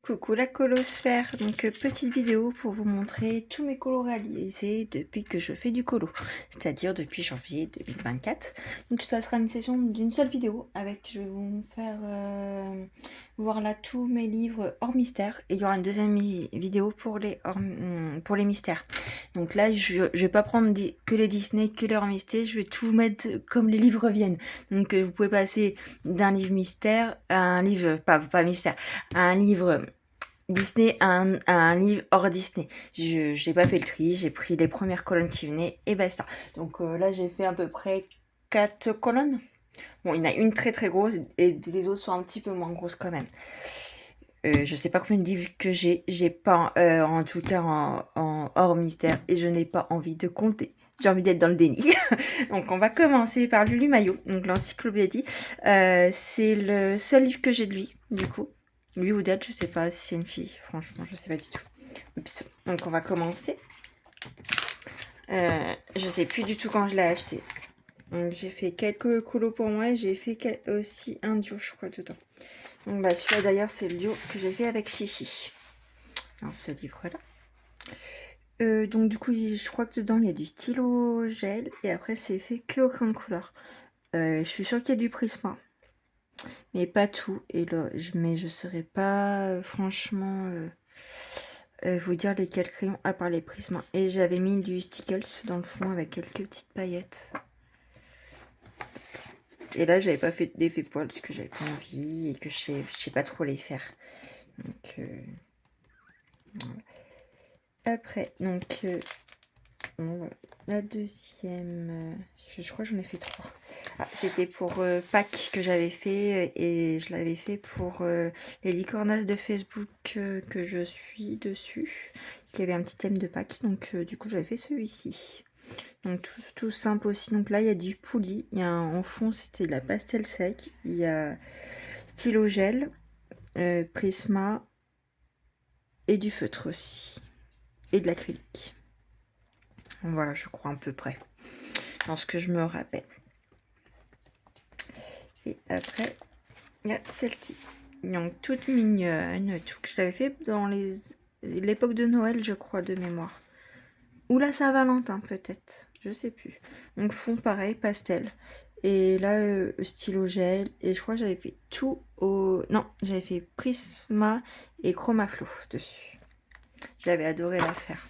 Coucou la colosphère, donc petite vidéo pour vous montrer tous mes colos réalisés depuis que je fais du colo, c'est-à-dire depuis janvier 2024. Donc ça sera une session d'une seule vidéo avec, je vais vous faire voir là tous mes livres hors mystère et il y aura une deuxième vidéo pour pour les mystères. Donc là je vais pas prendre que les Disney, que les hors mystère, je vais tout mettre comme les livres viennent. Donc vous pouvez passer d'un livre mystère à un livre, pas mystère, à un livre Disney à un livre hors Disney. J'ai pas fait le tri, j'ai pris les premières colonnes qui venaient et basta. Donc là j'ai fait à peu près 4 colonnes. Bon, il y en a une très très grosse et les autres sont un petit peu moins grosses quand même. Je sais pas combien de livres que j'ai pas en tout cas en hors mystère et je n'ai pas envie de compter. J'ai envie d'être dans le déni. Donc on va commencer par Lulu Maillot, donc l'encyclopédie. C'est le seul livre que j'ai de lui, du coup. Lui ou d'elle, je sais pas si c'est une fille, franchement, je sais pas du tout. Oups. Donc on va commencer. Je sais plus du tout quand je l'ai acheté. Donc j'ai fait quelques colos pour moi et j'ai fait aussi un duo, je crois, dedans. Donc bah celui-là d'ailleurs c'est le duo que j'ai fait avec Chichi. Dans ce livre-là. Donc du coup je crois que dedans il y a du stylo gel et après c'est fait que au crayon de couleur. Je suis sûre qu'il y a du Prisma. Mais pas tout. Et là, mais je saurais pas franchement vous dire lesquels crayons à part les prismes. Et j'avais mis du Stickles dans le fond avec quelques petites paillettes. Et là, j'avais pas fait d'effet poil parce que j'avais pas envie et que je sais pas trop les faire. Donc, voilà. Après, donc, la deuxième, je crois que j'en ai fait 3. Ah, c'était pour Pâques que j'avais fait et je l'avais fait pour les licornas de Facebook que je suis dessus, qui avait un petit thème de Pâques. Donc, du coup, j'avais fait celui-ci. Donc, tout simple aussi. Donc là, il y a du pouli. Il y a en fond, c'était de la pastel sec. Il y a stylo gel, Prisma et du feutre aussi. Et de l'acrylique. Voilà, je crois à peu près. Dans ce que je me rappelle. Et après, il y a celle-ci. Donc, toute mignonne. Tout que je l'avais fait dans l'époque de Noël, je crois, de mémoire. Ou la Saint-Valentin, peut-être. Je sais plus. Donc, fond pareil, pastel. Et là, stylo gel. Et je crois que j'avais fait tout au... Non, j'avais fait Prisma et Chromaflow dessus. J'avais adoré la faire.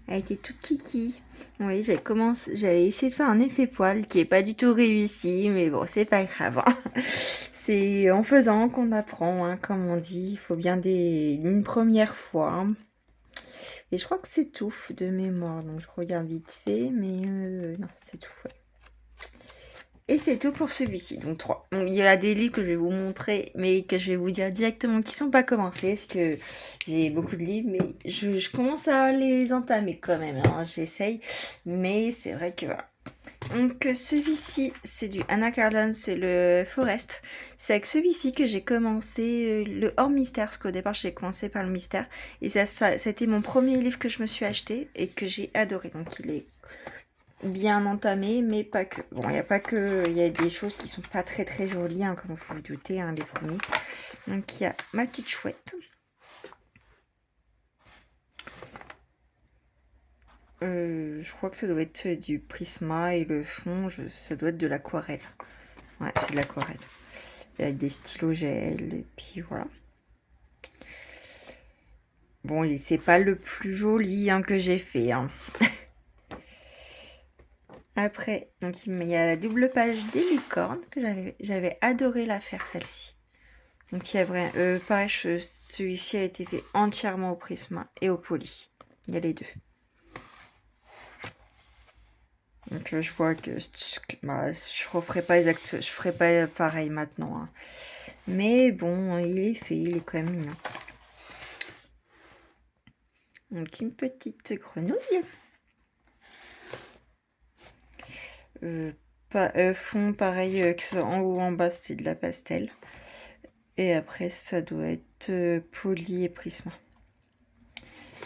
Elle était toute kiki. Oui, j'avais essayé de faire un effet poil qui est pas du tout réussi, mais bon, c'est pas grave. Hein. C'est en faisant qu'on apprend, hein, comme on dit. Il faut bien une première fois. Hein. Et je crois que c'est tout de mémoire. Donc je regarde vite fait, mais non, c'est tout. Ouais. Et c'est tout pour celui-ci, donc 3. Donc, il y a des livres que je vais vous montrer, mais que je vais vous dire directement qui sont pas commencés, parce que j'ai beaucoup de livres, mais je commence à les entamer quand même, hein, j'essaye, mais c'est vrai que voilà. Donc celui-ci, c'est du Anna Carlon, c'est le Forest. C'est avec celui-ci que j'ai commencé le hors mystère, parce qu'au départ j'ai commencé par le mystère, et ça a été mon premier livre que je me suis acheté, et que j'ai adoré, donc il est bien entamé, mais pas que. Bon, il n'y a pas que... Il y a des choses qui sont pas très très jolies, hein, comme vous vous doutez, hein, les premiers. Donc, il y a ma petite chouette. Je crois que ça doit être du Prisma et le fond, ça doit être de l'aquarelle. Ouais, c'est de l'aquarelle. Avec des stylos gel, et puis voilà. Bon, c'est pas le plus joli hein, que j'ai fait. Hein. Après, donc il y a la double page des licornes que j'avais adoré la faire celle-ci. Donc il y a vrai, pareil, celui-ci a été fait entièrement au Prisma et au poly. Il y a les deux. Donc je vois que bah, je referai pas je ferai pas pareil maintenant. Hein. Mais bon, il est fait, il est quand même mignon. Donc une petite grenouille. Fond pareil que en haut en bas c'est de la pastel. Et après ça doit être poly et Prisma.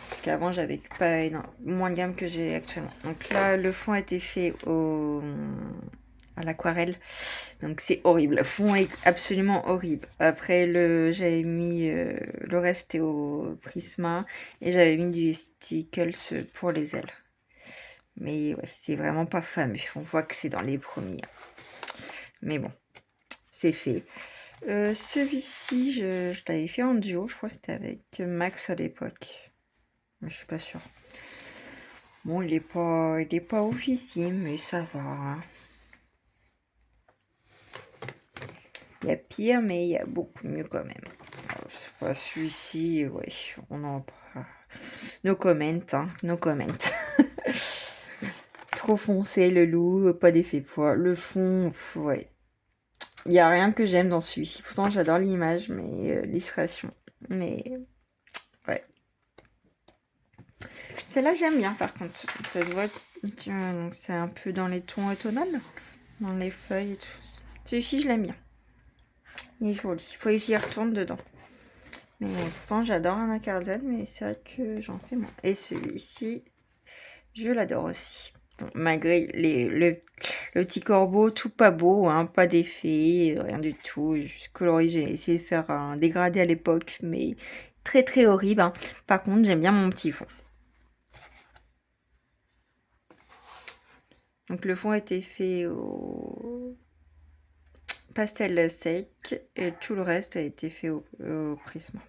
Parce qu'avant j'avais pas moins de gamme que j'ai actuellement. Donc là le fond a été fait à l'aquarelle. Donc c'est horrible. Le fond est absolument horrible. Après, j'avais mis le reste est au Prisma et j'avais mis du Stickles pour les ailes. Mais ouais, c'est vraiment pas fameux. On voit que c'est dans les premiers. Mais bon, c'est fait. Celui-ci, je l'avais fait en duo. Je crois que c'était avec Max à l'époque. Mais je suis pas sûre. Bon, il est pas oufissime, mais ça va. Hein. Il y a pire, mais il y a beaucoup mieux quand même. C'est pas celui-ci, ouais, on en parle. No comment, hein, no comment. Trop foncé, le loup, pas d'effet poids. Le fond, ouais. Il n'y a rien que j'aime dans celui-ci. Pourtant, j'adore l'image, mais l'illustration. Mais, ouais. Celle-là, j'aime bien, par contre. Ça se voit, donc c'est un peu dans les tons automnales, dans les feuilles et tout. Celui-ci, je l'aime bien. Il est joli. Il faut que j'y retourne dedans. Mais pourtant, j'adore Anna Carlson, mais c'est vrai que j'en fais moins. Et celui-ci, je l'adore aussi. Bon, malgré le petit corbeau, tout pas beau, hein, pas d'effet, rien du tout. Juste coloré, j'ai essayé de faire un dégradé à l'époque, mais très très horrible. Hein. Par contre, j'aime bien mon petit fond. Donc le fond a été fait au pastel sec et tout le reste a été fait au Prisma.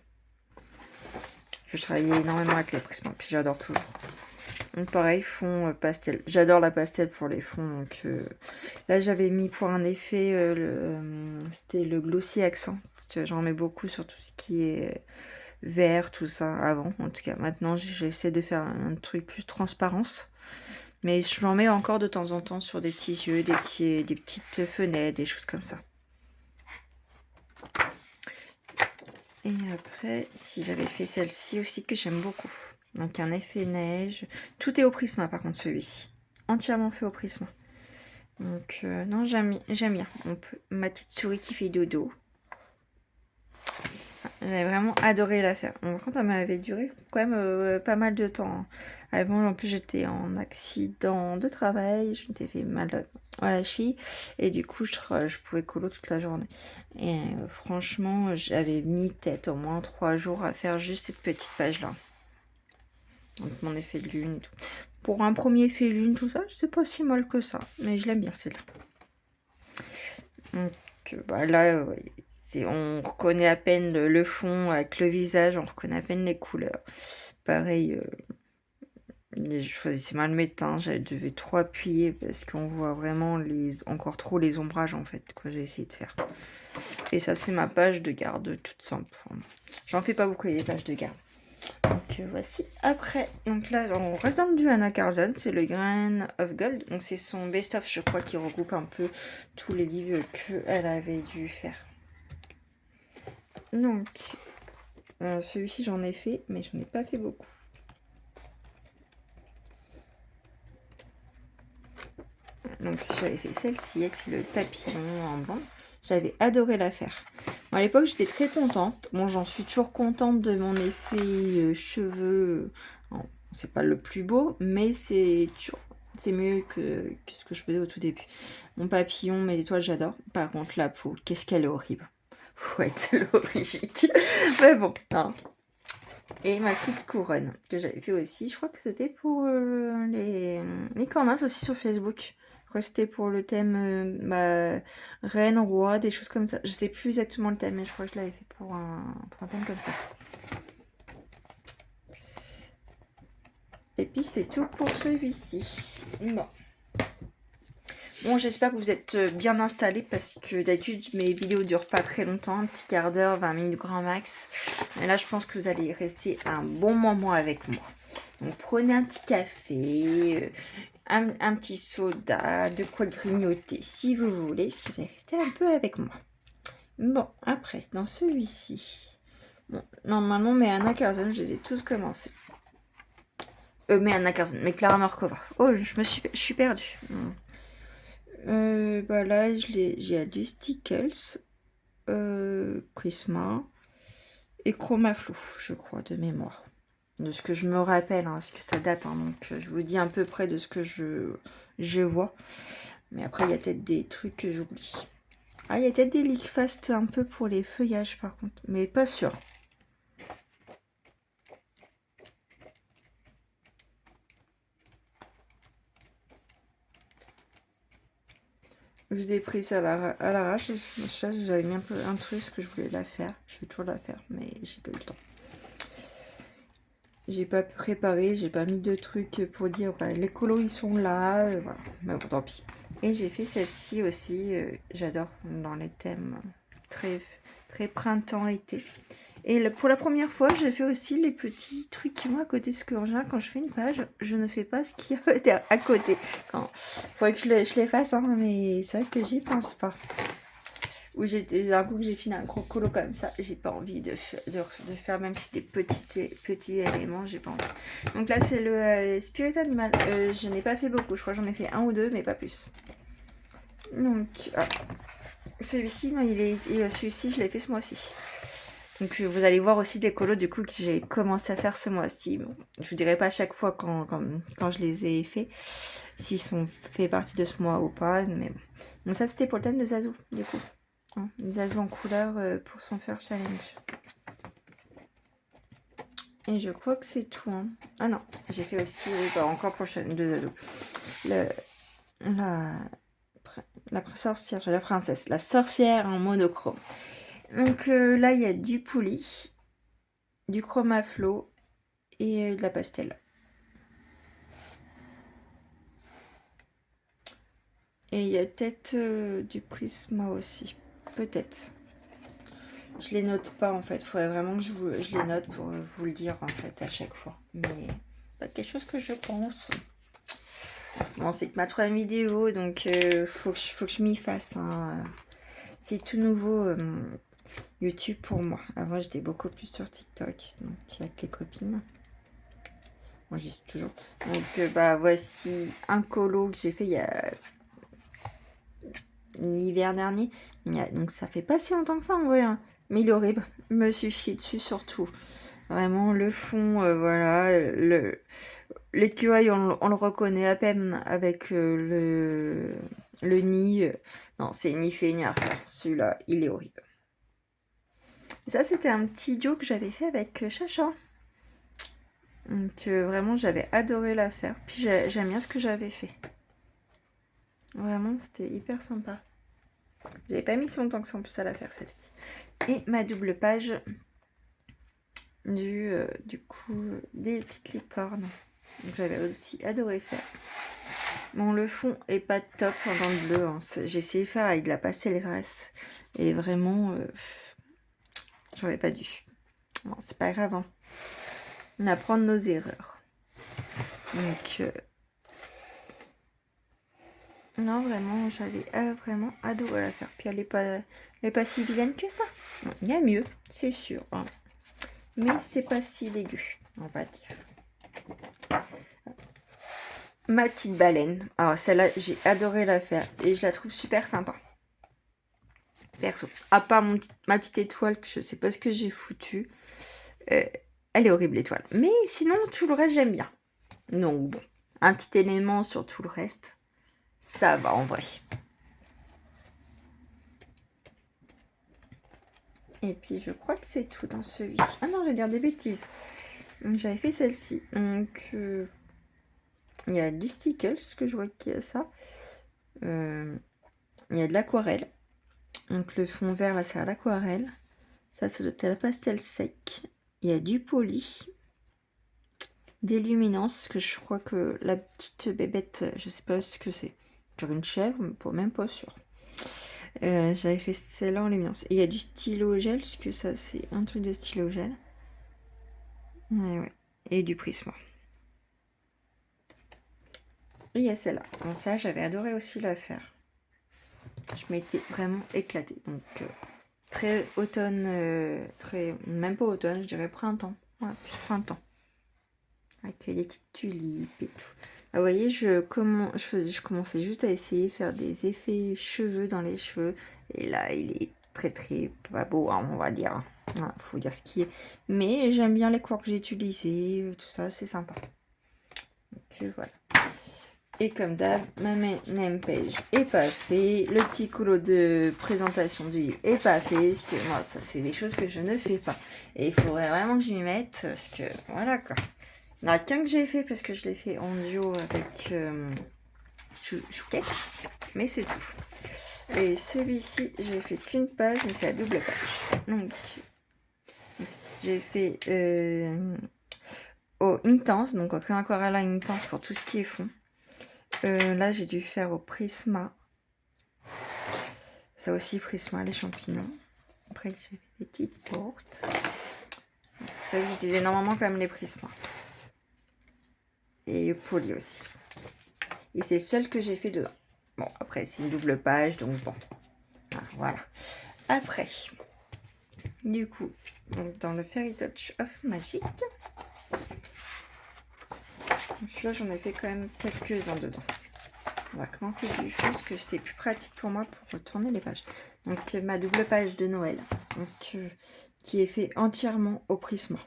Je travaillais énormément avec les Prisma, puis j'adore toujours. Donc pareil, fond pastel. J'adore la pastel pour les fonds. Donc là, j'avais mis pour un effet, c'était le Glossy Accent. J'en mets beaucoup sur tout ce qui est vert, tout ça, avant. En tout cas, maintenant, j'essaie de faire un truc plus transparence. Mais j'en mets encore de temps en temps sur des petits yeux, des petites fenêtres, des choses comme ça. Et après, si j'avais fait celle-ci aussi que j'aime beaucoup. Donc un effet neige. Tout est au Prisma par contre celui-ci. Entièrement fait au Prisma. Donc non, j'aime bien. Ma petite souris qui fait dodo. J'avais vraiment adoré la faire. Bon, par contre, elle m'avait duré quand même pas mal de temps. Hein. Avant, en plus, j'étais en accident de travail. Je m'étais fait mal à la cheville. Et du coup, je pouvais colo toute la journée. Et franchement, j'avais mis peut-être au moins 3 jours à faire juste cette petite page-là. Donc, mon effet de lune et tout. Pour un premier effet lune, tout ça, c'est pas si mal que ça. Mais je l'aime bien, celle-là. Donc, bah là, on reconnaît à peine le fond avec le visage, on reconnaît à peine les couleurs. Pareil, je choisissais mal mes teints, je devais trop appuyer parce qu'on voit vraiment encore trop les ombrages en fait, que j'ai essayé de faire. Et ça, c'est ma page de garde toute simple. J'en fais pas beaucoup les pages de garde. Donc voici après. Donc là, on reste dans du Anna Carlson, c'est le Grain of Gold. Donc c'est son best-of, je crois, qui regroupe un peu tous les livres qu'elle avait dû faire. Donc, celui-ci j'en ai fait, mais j'en ai pas fait beaucoup. Donc j'avais fait celle-ci avec le papillon en blanc. J'avais adoré la faire. Bon, à l'époque j'étais très contente. Bon, j'en suis toujours contente de mon effet cheveux. Bon, c'est pas le plus beau, mais c'est mieux que ce que je faisais au tout début. Mon papillon, mes étoiles, j'adore. Par contre, la peau, qu'est-ce qu'elle est horrible. Faut être logique. Mais bon, hein. Et ma petite couronne que j'avais fait aussi. Je crois que c'était pour les cornas aussi sur Facebook. Je crois que c'était pour le thème reine, roi, des choses comme ça. Je sais plus exactement le thème, mais je crois que je l'avais fait pour un thème comme ça. Et puis c'est tout pour celui-ci. Bon, j'espère que vous êtes bien installés parce que d'habitude mes vidéos durent pas très longtemps, un petit quart d'heure, 20 minutes grand max. Mais là, je pense que vous allez rester un bon moment avec moi. Donc prenez un petit café, un petit soda, de quoi grignoter si vous voulez, parce que vous allez rester un peu avec moi. Bon, après, dans celui-ci, bon, normalement mes Anna Carlson, je les ai tous commencés. Mais Anna Carlson, mais Clara Markova. Oh, je suis perdue. Bah là, j'ai du Stickles, Prisma et Chromaflow, je crois, de mémoire. De ce que je me rappelle, hein, parce que ça date, hein, donc je vous dis à peu près de ce que je vois. Mais après, il y a peut-être des trucs que j'oublie. Ah, il y a peut-être des Liquifast un peu pour les feuillages par contre, mais pas sûr. Je vous ai pris ça à l'arrache. J'avais mis un peu un truc que je voulais la faire. Je vais toujours la faire, mais j'ai pas eu le temps. J'ai pas préparé, j'ai pas mis de trucs pour dire bah, les colos ils sont là, voilà. Mais bon, tant pis. Et j'ai fait celle-ci aussi, j'adore dans les thèmes très, très printemps-été. Et pour la première fois, j'ai fait aussi les petits trucs qui vont à côté. Parce que en général, quand je fais une page, je ne fais pas ce qu'il y a à côté. Faudrait que je les fasse, hein, mais c'est vrai que j'y pense pas. Ou un coup que j'ai fini un gros colo comme ça, j'ai pas envie de faire même si des petits éléments, j'ai pas envie. Donc là c'est le Spirit Animal. Je n'ai pas fait beaucoup, je crois que j'en ai fait un ou deux, mais pas plus. Donc celui-ci, celui-ci je l'ai fait ce mois-ci. Donc vous allez voir aussi des colos du coup que j'ai commencé à faire ce mois-ci. Bon, je vous dirai pas à chaque fois quand je les ai faits, s'ils sont fait partie de ce mois ou pas, mais bon. Donc ça c'était pour le thème de Zazu, du coup. Zazu en couleur pour son Fur Challenge. Et je crois que c'est tout. Hein. Ah non, j'ai fait aussi, encore pour le challenge de Zazu. La sorcière, la princesse, la sorcière en monochrome. Donc là, il y a du pouli, du chroma flow et de la pastel. Et il y a peut-être du prisma aussi. Peut-être. Je les note pas en fait. Il faudrait vraiment que je les note pour vous le dire en fait à chaque fois. Mais pas quelque chose que je pense. Bon, c'est que ma troisième vidéo, donc faut que je m'y fasse. Hein. C'est tout nouveau YouTube pour moi. Avant, j'étais beaucoup plus sur TikTok, donc avec les copines. Moi, j'y suis toujours. Donc, voici un colo que j'ai fait il y a l'hiver dernier. Donc, ça fait pas si longtemps que ça en vrai. Hein. Mais il est horrible. Je me suis chié dessus surtout. Vraiment, le fond, voilà. L'écureuil, on le reconnaît à peine avec le nid. Non, c'est ni fait ni à faire. Celui-là, il est horrible. Et ça, c'était un petit duo que j'avais fait avec Chacha. Donc, vraiment, j'avais adoré la faire. Puis, j'aime bien ce que j'avais fait. Vraiment, c'était hyper sympa. J'avais pas mis si longtemps que ça en plus à la faire, celle-ci. Et ma double page du coup, des petites licornes. Donc, j'avais aussi adoré faire. Bon, le fond est pas top dans le bleu. Hein. J'ai essayé de faire avec de la pastel grasse. Et vraiment, j'aurais pas dû. Bon, c'est pas grave. Hein. On apprend de nos erreurs. Donc, non, vraiment, j'avais vraiment adoré la faire. Puis elle est pas si vilaine que ça. Il y a mieux, c'est sûr. Hein. Mais c'est pas si dégueu, on va dire. Ma petite baleine. Alors celle-là, j'ai adoré la faire. Et je la trouve super sympa. Perso. À part ma petite étoile, que je sais pas ce que j'ai foutu. Elle est horrible, l'étoile. Mais sinon, tout le reste, j'aime bien. Donc bon, un petit élément sur tout le reste. Ça va en vrai. Et puis je crois que c'est tout dans celui-ci. Ah non, je vais dire des bêtises. J'avais fait celle-ci. Donc il y a du Stickles, que je vois qu'il y a ça. Il y a de l'aquarelle. Donc le fond vert là c'est à l'aquarelle. Ça doit être à la pastel sec. Il y a du poli. Des luminances, que je crois que la petite bébête, je sais pas ce que c'est. Genre une chèvre, mais même pas sûr. J'avais fait celle-là en luminance. Et il y a du stylo gel, parce que ça c'est un truc de stylo gel. Ouais. Et du prisme. Et il y a celle-là. Donc ça j'avais adoré aussi la faire. Je m'étais vraiment éclatée. Donc très automne, même pas automne, je dirais printemps. Ouais, plus printemps. Avec des petites tulipes et tout. Ah, vous voyez, je commençais juste à essayer de faire des effets cheveux dans les cheveux. Et là, il est très pas beau, hein, on va dire. Ah, faut dire ce qui est. Mais j'aime bien les couleurs que j'ai utilisées, tout ça, c'est sympa. Donc voilà. Et comme d'hab, ma name page est pas fait. Le petit colo de présentation du livre est pas fait. Parce que moi, ça, c'est des choses que je ne fais pas. Et il faudrait vraiment que je m'y mette. Parce que, voilà quoi. Il n'y en a qu'un que j'ai fait parce que je l'ai fait en duo avec Chouquet. Mais c'est tout. Et celui-ci, j'ai fait qu'une page, mais c'est la double page. Donc, j'ai fait au Intense, donc au crayon aquarelle Intense pour tout ce qui est fond. Là, j'ai dû faire au Prisma. Ça aussi, Prisma, les champignons. Après, j'ai fait des petites portes. Ça, j'utilisais normalement quand même les Prisma. Et Poly aussi. Et c'est le seul que j'ai fait dedans. Bon, après, c'est une double page, donc bon. Ah, voilà. Après, du coup, donc dans le Fairy Touch of Magic, celui-là, j'en ai fait quand même quelques-uns dedans. On va commencer du fond parce que c'est plus pratique pour moi pour retourner les pages. Donc ma double page de Noël, donc, qui est fait entièrement au Prisma.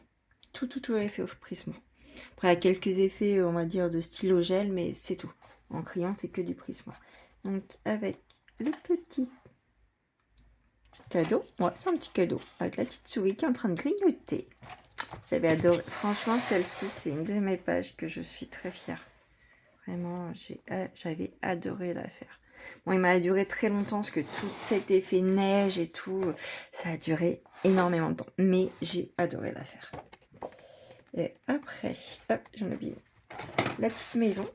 Tout est fait au Prisma. Après, il y a quelques effets, on va dire, de stylo gel, mais c'est tout. En crayon, c'est que du Prisma. Donc avec le petit cadeau, ouais, c'est un petit cadeau, avec la petite souris qui est en train de grignoter. J'avais adoré. Franchement, celle-ci, c'est une de mes pages que je suis très fière. Vraiment, j'avais adoré la faire. Bon, il m'a duré très longtemps parce que tout cet effet neige et tout, ça a duré énormément de temps. Mais j'ai adoré la faire. Et après, hop, j'en ai oublié la petite maison.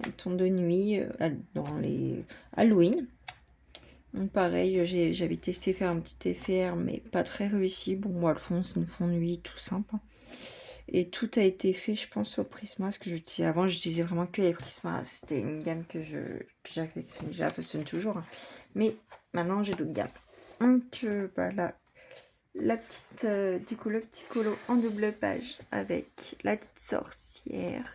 Un ton de nuit dans les Halloween. Donc pareil, j'avais testé faire un petit effet, mais pas très réussi. Bon, moi, le fond, c'est une fond de nuit, tout simple. Et tout a été fait, je pense, au Prisma. Parce que avant, j'utilisais vraiment que les Prisma. C'était une gamme que j'affectionne toujours. Hein. Mais maintenant, j'ai d'autres gammes. Donc, bah, là, du coup, le petit colo en double page avec la petite sorcière.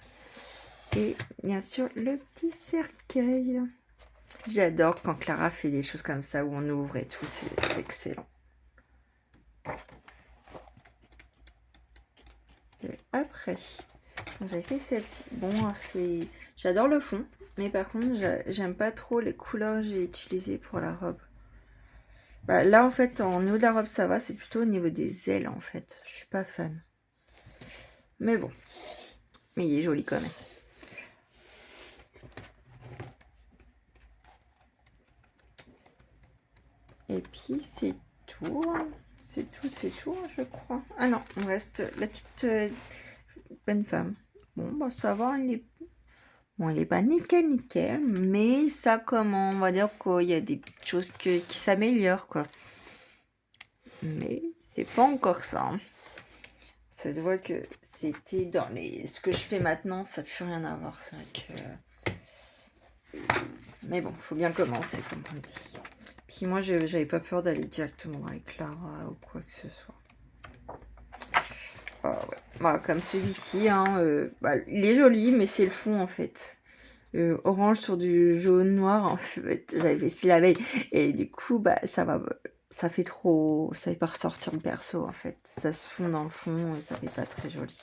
Et bien sûr, le petit cercueil. J'adore quand Clara fait des choses comme ça, où on ouvre et tout. C'est excellent. Et après, j'avais fait celle-ci. Bon, j'adore le fond, mais par contre, j'aime pas trop les couleurs que j'ai utilisées pour la robe. Bah, là, en fait, au niveau de la robe, ça va. C'est plutôt au niveau des ailes, en fait. Je suis pas fan. Mais bon. Mais il est joli quand même. Et puis, c'est tout. C'est tout, je crois. Ah non, il reste la petite bonne femme. Bon, bah ça va, bon, elle est pas nickel, mais ça, comment, on va dire qu'il y a des choses qui s'améliorent, quoi. Mais c'est pas encore ça. Hein. Ça se voit que c'était dans ce que je fais maintenant, ça n'a plus rien à voir. C'est vrai que... Mais bon, faut bien commencer, comme on dit. Puis moi, j'avais pas peur d'aller directement dans les Clara ou quoi que ce soit. Ah ouais. Bah, comme celui-ci, hein, bah, il est joli, mais c'est le fond en fait. Orange sur du jaune noir, en fait, j'avais fait style la veille. Et du coup, bah, ça fait pas ressortir le perso en fait. Ça se fond dans le fond et ça fait pas très joli.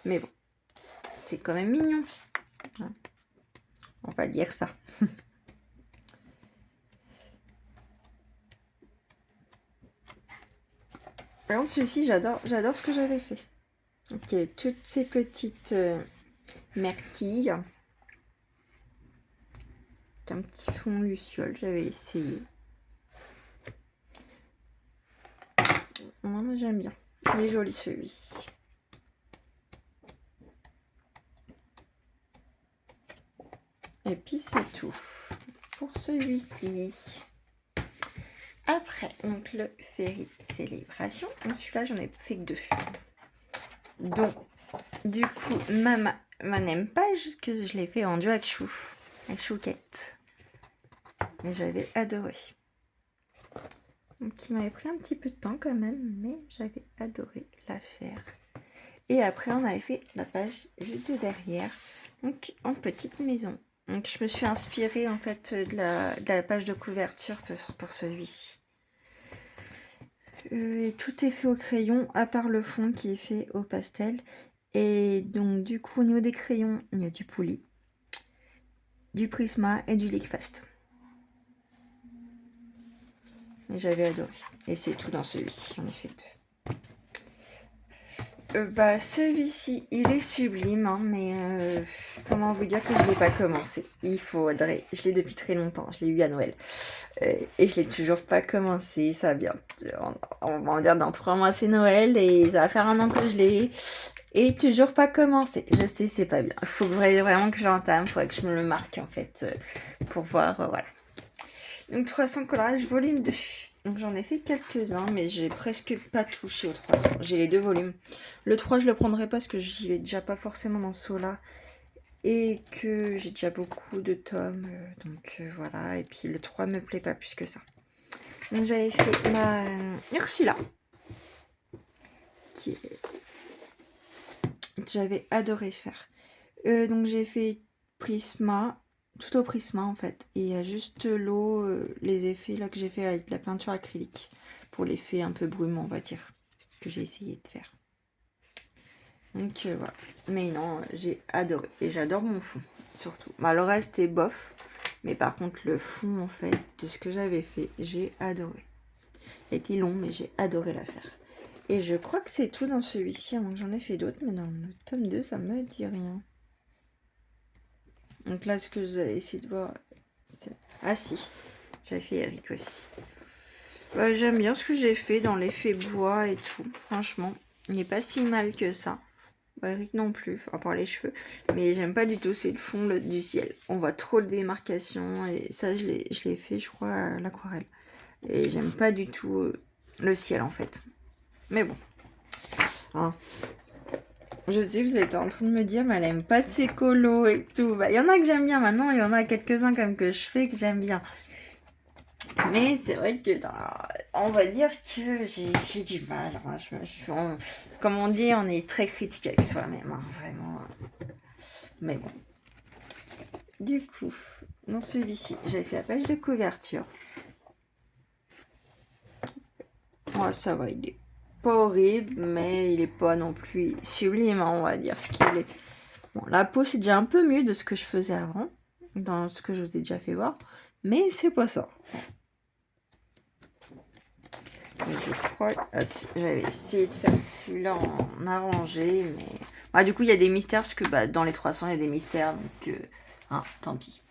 Mais bon, c'est quand même mignon. Hein. On va dire ça. Par contre, celui-ci, j'adore ce que j'avais fait. Ok, toutes ces petites myrtilles. Un petit fond luciole, j'avais essayé. Non, j'aime bien. Il est joli celui-ci. Et puis c'est tout pour celui-ci. Après, donc le Fairy Célébration. Celui-là, j'en ai fait que 2. Donc, du coup, ma n'aime pas, juste que je l'ai fait en duo avec Chouquette. Et j'avais adoré. Donc, il m'avait pris un petit peu de temps quand même, mais j'avais adoré la faire. Et après, on avait fait la page juste derrière, donc en petite maison. Donc, je me suis inspirée en fait de la page de couverture pour celui-ci. Et tout est fait au crayon, à part le fond qui est fait au pastel. Et donc, du coup, au niveau des crayons, il y a du Poly. du Prisma et du Liquefast. Et j'avais adoré. Et c'est tout dans celui-ci, j'en ai fait 2. Celui-ci, il est sublime, hein, mais comment vous dire que je ne l'ai pas commencé. Il faudrait. Je l'ai depuis très longtemps, je l'ai eu à Noël. Et je l'ai toujours pas commencé. Ça vient, on va dire dans 3 mois c'est Noël et ça va faire 1 an que je l'ai. Et toujours pas commencé. Je sais, c'est pas bien. Il faut vraiment que j'entame, il faudrait que je me le marque en fait, pour voir, voilà. Donc 300 coloriages, volume 2. Donc j'en ai fait quelques-uns, mais j'ai presque pas touché au 300. J'ai les 2 volumes. Le 3, je le prendrai pas parce que j'y vais déjà pas forcément dans ce lot-là. Et que j'ai déjà beaucoup de tomes. Donc voilà. Et puis le 3 me plaît pas plus que ça. Donc j'avais fait ma Ursula. Que j'avais adoré faire. Donc j'ai fait Prisma. Tout au Prisma en fait. Et il y a juste l'eau, les effets là que j'ai fait avec la peinture acrylique. Pour l'effet un peu brumant, on va dire. Que j'ai essayé de faire. Donc voilà. Mais non, j'ai adoré. Et j'adore mon fond, surtout. Bah, le reste est bof. Mais par contre, le fond, en fait, de ce que j'avais fait, j'ai adoré. Il était long, mais j'ai adoré la faire. Et je crois que c'est tout dans celui-ci, avant que j'en ai fait d'autres. Mais dans le tome 2, ça me dit rien. Donc là, ce que j'ai essayé de voir, c'est... Ah si, j'avais fait Eric aussi. J'aime bien ce que j'ai fait dans l'effet bois et tout. Franchement, il n'est pas si mal que ça. Eric non plus, à part les cheveux. Mais j'aime pas du tout, c'est le fond du ciel. On voit trop de démarcation et ça, je l'ai fait, je crois, à l'aquarelle. Et j'aime pas du tout le ciel, en fait. Mais bon. Hein. Je sais, vous êtes en train de me dire, mais elle aime pas de ses colos et tout. Bah, il y en a que j'aime bien maintenant, il y en a quelques-uns comme que je fais que j'aime bien. Mais c'est vrai que on va dire que j'ai du mal. Hein. Comme on dit, on est très critique avec soi-même, hein, vraiment. Mais bon. Du coup, dans celui-ci, j'avais fait la page de couverture. Ouais, ça va, il est pas horrible, mais il est pas non plus sublime, hein, on va dire ce qu'il est. Bon, la peau, c'est déjà un peu mieux de ce que je faisais avant, dans ce que je vous ai déjà fait voir, mais c'est pas ça. Je crois que j'avais essayé de faire celui-là en arrangé, mais... Bah, du coup, il y a des mystères, parce que dans les 300, il y a des mystères, donc tant pis.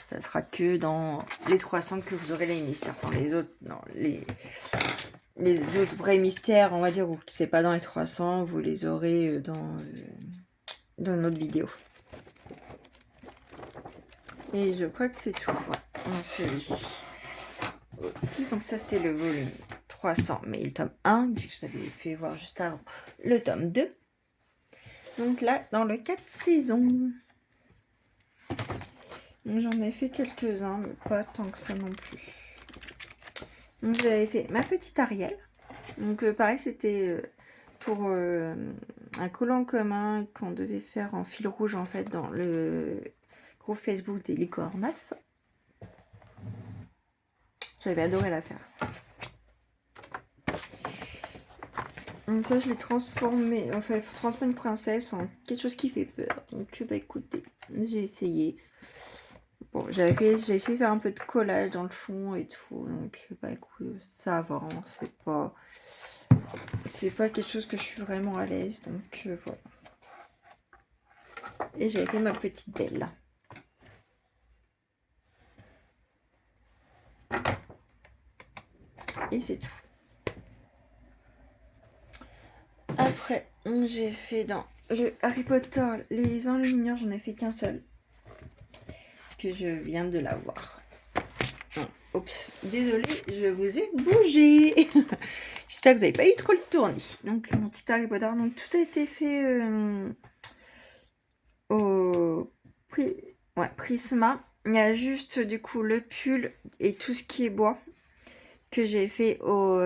Ça sera que dans les 300 que vous aurez les mystères. Dans les autres, non, les autres vrais mystères, on va dire, ou c'est pas dans les 300, vous les aurez dans notre vidéo. Et je crois que c'est tout, dans celui-ci. Aussi, donc ça c'était le volume 300, mais le tome 1, que je t'avais fait voir juste avant, le tome 2. Donc là, dans le 4 saisons. J'en ai fait quelques-uns, mais pas tant que ça non plus. Donc j'avais fait ma petite Ariel. Donc pareil, c'était pour un collant commun qu'on devait faire en fil rouge en fait dans le groupe Facebook des Licornas. J'avais adoré la faire. Donc ça, je l'ai transformé, enfin, il faut transformer une princesse en quelque chose qui fait peur. Donc, bah écoutez, j'ai essayé. Bon, j'ai essayé de faire un peu de collage dans le fond et tout. Donc, bah écoute, ça avance. C'est pas quelque chose que je suis vraiment à l'aise. Donc, voilà. Et j'avais fait ma petite belle. Et c'est tout. Après, j'ai fait dans le Harry Potter, les enlumineurs, j'en ai fait qu'un seul. Parce que je viens de l'avoir. Oups, désolée, je vous ai bougé. J'espère que vous n'avez pas eu trop le tournis. Donc, mon petit Harry Potter, donc tout a été fait au Prisma. Il y a juste du coup le pull et tout ce qui est bois que j'ai fait au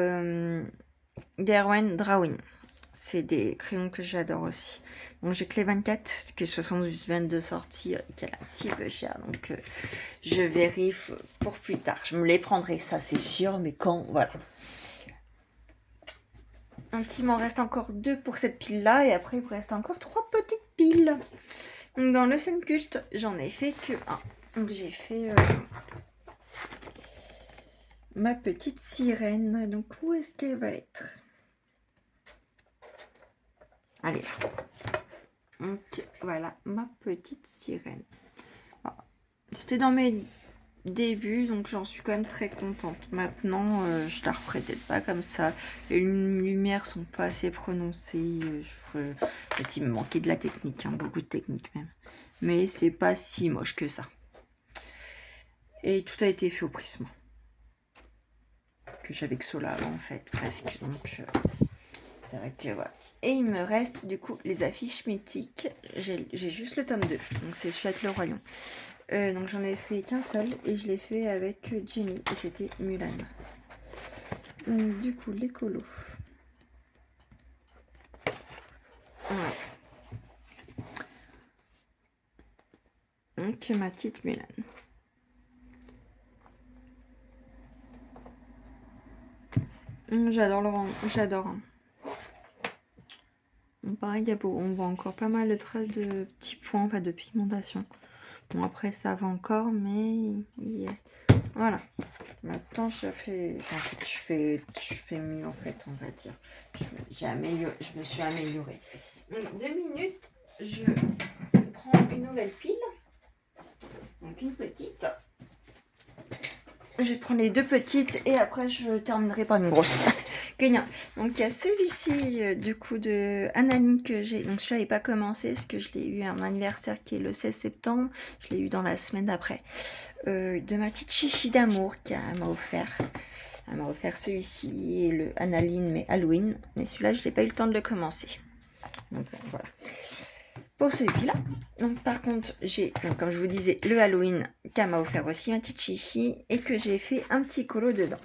Derwent Drawing. C'est des crayons que j'adore aussi. Donc j'ai que les 24, que 72 viennent de sortir et qu'elle est un petit peu chère. Donc je vérifie pour plus tard. Je me les prendrai, ça c'est sûr, mais quand, voilà. Donc il m'en reste encore 2 pour cette pile-là. Et après il me reste encore 3 petites piles. Donc dans le scène culte, j'en ai fait que 1. Donc j'ai fait ma petite sirène. Donc où est-ce qu'elle va être? Allez là. Donc voilà ma petite sirène. Voilà. C'était dans mes débuts, donc j'en suis quand même très contente. Maintenant, je la referai peut-être pas comme ça. Les lumières sont pas assez prononcées. En fait, il me manquait de la technique, hein, beaucoup de technique même. Mais c'est pas si moche que ça. Et tout a été fait au Prisma. Que j'avais que Sola en fait, presque. Donc c'est vrai que voilà. Et il me reste du coup les affiches mythiques. J'ai juste le tome 2. Donc c'est celui avec le Roi Lion. Donc j'en ai fait qu'un seul et je l'ai fait avec Jenny et c'était Mulan. Du coup l'écolo. Ouais. Donc ma petite Mulan. J'adore le rang, j'adore. Pareil, on voit encore pas mal de traces de petits points, enfin de pigmentation. Bon après ça va encore, mais voilà. Maintenant je fais mieux en fait, on va dire. Je me suis améliorée. Donc 2 minutes, je prends une nouvelle pile. Donc une petite. Je vais prendre les 2 petites et après je terminerai par une grosse. Gagnant. Donc il y a celui-ci du coup de Analine que j'ai. Donc celui-là n'est pas commencé parce que je l'ai eu à mon anniversaire qui est le 16 septembre. Je l'ai eu dans la semaine d'après. De ma petite chichi d'amour qu'elle m'a offert. Elle m'a offert celui-ci, le Analine mais Halloween. Mais celui-là je n'ai pas eu le temps de le commencer. Donc voilà. Pour celui-là. Donc par contre, j'ai, comme je vous disais, le Halloween qu'elle m'a offert aussi, ma petite chichi, et que j'ai fait un petit colo dedans.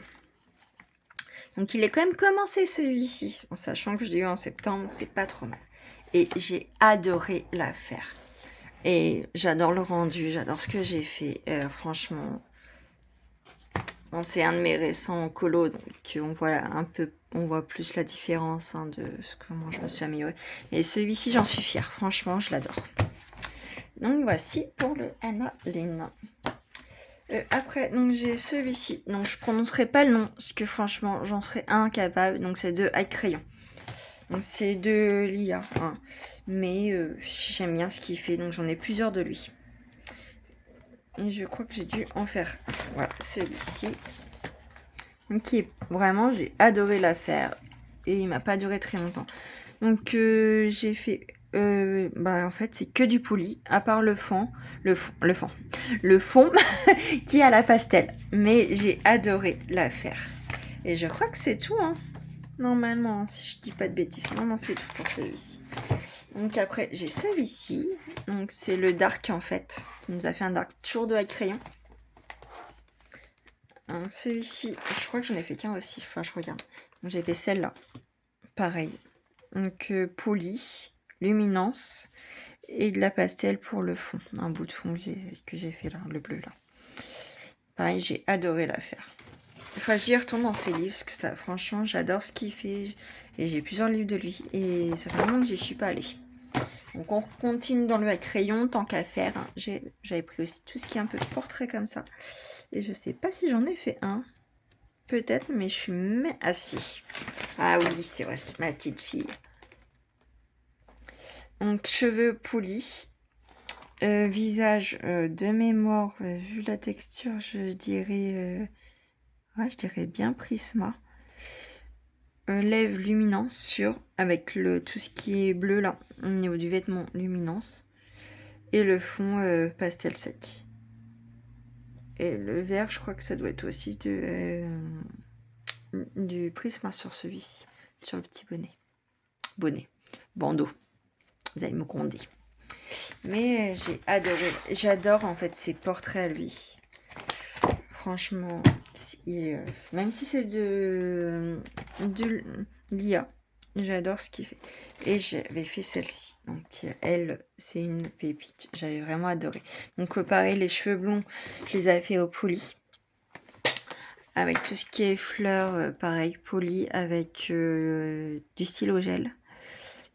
Donc il est quand même commencé celui-ci, en sachant que je l'ai eu en septembre, c'est pas trop mal. Et j'ai adoré la faire. Et j'adore le rendu, j'adore ce que j'ai fait. Franchement, bon, c'est un de mes récents colos, donc on voit plus la différence de comment je me suis améliorée. Mais celui-ci, j'en suis fière. Franchement, je l'adore. Donc voici pour le Analine. Après, donc j'ai celui-ci. Donc je prononcerai pas le nom, parce que franchement, j'en serais incapable. Donc c'est de High Crayon. Donc c'est de l'IA. Hein. Mais j'aime bien ce qu'il fait, donc j'en ai plusieurs de lui. Et je crois que j'ai dû en faire un. Voilà, celui-ci. Donc qui est vraiment, j'ai adoré la faire. Et il m'a pas duré très longtemps. Donc j'ai fait en fait c'est que du poli à part le fond qui est à la pastel, mais j'ai adoré la faire et je crois que c'est tout hein. Normalement si je dis pas de bêtises. Non c'est tout pour celui-ci. Donc après j'ai celui-ci, donc c'est le dark en fait qui nous a fait un dark toujours de high crayon. Donc celui-ci je crois que j'en ai fait qu'un aussi, enfin je regarde. Donc j'ai fait celle-là pareil. Donc poli, luminance et de la pastel pour le fond. Un bout de fond que j'ai fait là, le bleu là. Pareil, j'ai adoré la faire. Enfin, j'y retourne dans ses livres parce que ça, franchement, j'adore ce qu'il fait. Et j'ai plusieurs livres de lui. Et ça fait longtemps que j'y suis pas allée. Donc on continue dans le à crayon, tant qu'à faire. J'avais pris aussi tout ce qui est un peu de portrait comme ça. Et je sais pas si j'en ai fait un. Peut-être, mais je suis assis. Ah oui, c'est vrai, ma petite fille. Donc cheveux polis, visage de mémoire, vu la texture, je dirais bien Prisma. Lèvres luminance sur avec tout ce qui est bleu là au niveau du vêtement luminance et le fond pastel sec. Et le vert, je crois que ça doit être aussi du Prisma sur celui-ci, sur le petit bonnet, bandeau. Vous allez me gronder. Mais j'ai adoré. J'adore en fait ses portraits à lui. Franchement, même si c'est de l'IA, j'adore ce qu'il fait. Et j'avais fait celle-ci. Donc elle, c'est une pépite. J'avais vraiment adoré. Donc pareil, les cheveux blonds, je les avais fait au poli. Avec tout ce qui est fleurs, pareil, poli avec du stylo gel.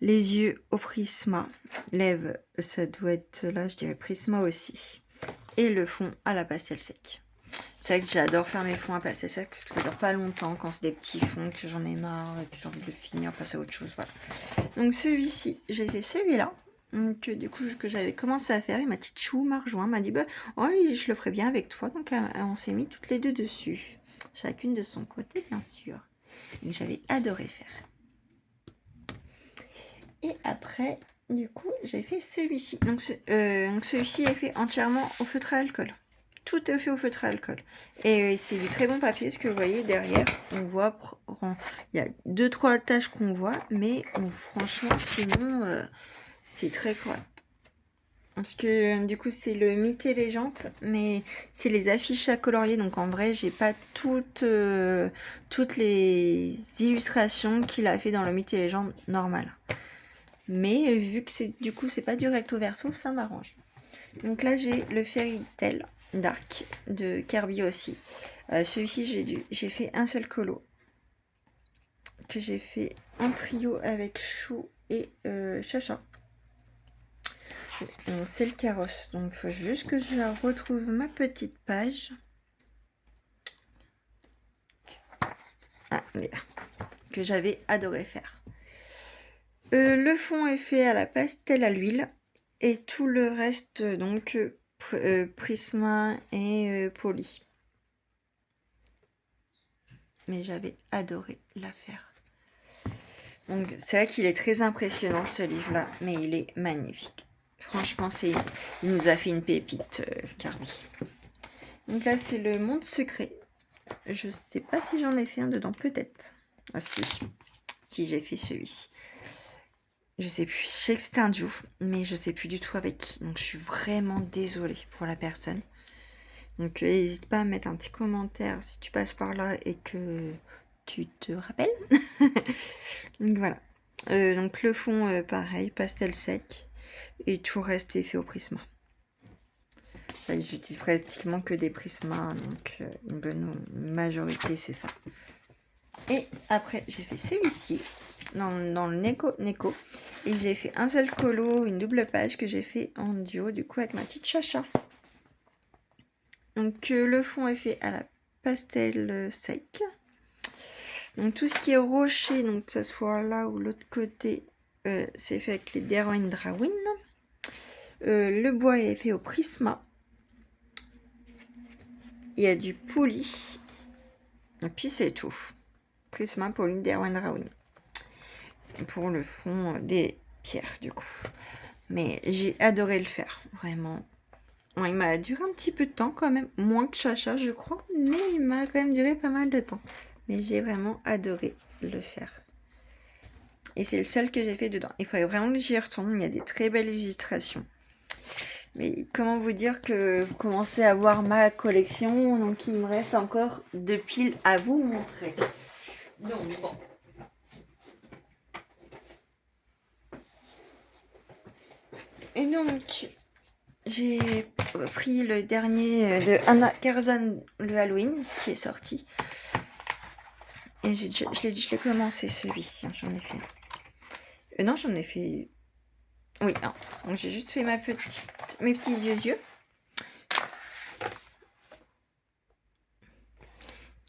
Les yeux au Prisma. Lèvres, ça doit être là, je dirais Prisma aussi. et le fond à la pastel sec. C'est vrai que j'adore faire mes fonds à pastel sec parce que ça dure pas longtemps quand c'est des petits fonds que j'en ai marre et que j'ai envie de finir, passer à autre chose. Voilà. Donc celui-ci, j'ai fait celui-là. Donc du coup que j'avais commencé à faire et ma petite chou m'a rejoint, m'a dit bah oh, je le ferai bien avec toi. Donc on s'est mis toutes les deux dessus, chacune de son côté bien sûr. Et j'avais adoré faire. Et après du coup j'ai fait celui-ci. Donc celui-ci est fait entièrement au feutre à alcool. Tout est fait au feutre à alcool. Et c'est du très bon papier, ce que vous voyez derrière, on voit, il y a 2-3 taches qu'on voit, mais franchement, sinon, c'est très correct. Parce que du coup, c'est le Mythes et Légendes, mais c'est les affiches à colorier, donc en vrai, j'ai pas toutes les illustrations qu'il a fait dans le Mythes et Légendes normal. Mais vu que c'est pas du recto verso, ça m'arrange. Donc là, j'ai le Fairy Tail Dark de Kirby aussi. Celui-ci, j'ai fait un seul colo que j'ai fait en trio avec Chou et Chacha. C'est le carrosse, donc il faut juste que je retrouve ma petite page. Ah, là, que j'avais adoré faire. Le fond est fait à la pastel à l'huile et tout le reste donc Prisma et Poly. Mais j'avais adoré la faire. Donc c'est vrai qu'il est très impressionnant ce livre-là, mais il est magnifique. Franchement, il nous a fait une pépite, Kirby. Donc là, c'est le Monde Secret. Je sais pas si j'en ai fait un dedans, peut-être. Ah si j'ai fait celui-ci. Je sais plus, je sais que c'était un duo, mais je sais plus du tout avec qui. Donc je suis vraiment désolée pour la personne. Donc n'hésite pas à mettre un petit commentaire si tu passes par là et que tu te rappelles. Donc voilà. Donc le fond, pareil, pastel sec. Et tout reste est fait au Prisma. Enfin, j'utilise pratiquement que des Prisma, donc une bonne majorité c'est ça. Et après j'ai fait celui-ci dans le Neko. Et j'ai fait un seul colo, une double page que j'ai fait en duo du coup avec ma petite Chacha. Donc le fond est fait à la pastel sec. Donc tout ce qui est rocher, donc que ce soit là ou l'autre côté, c'est fait avec les Derwent Drawin. Le bois il est fait au Prisma. Il y a du Poly. Et puis c'est tout. Prisma, Poly, Derwent Drawin. Pour le fond des pierres du coup. Mais j'ai adoré le faire, vraiment. Bon, il m'a duré un petit peu de temps quand même, moins que Chacha je crois, mais il m'a quand même duré pas mal de temps. Mais j'ai vraiment adoré le faire. Et c'est le seul que j'ai fait dedans. Il faudrait vraiment que j'y retourne, il y a des très belles illustrations. Mais comment vous dire que vous commencez à voir ma collection, donc il me reste encore 2 piles à vous montrer. Donc bon. Et donc, j'ai pris le dernier de Anna Curzon, le Halloween, qui est sorti. Et je l'ai commencé celui-ci, hein, j'en ai fait un. Non, j'en ai fait... Oui, un. Donc j'ai juste fait mes petits yeux.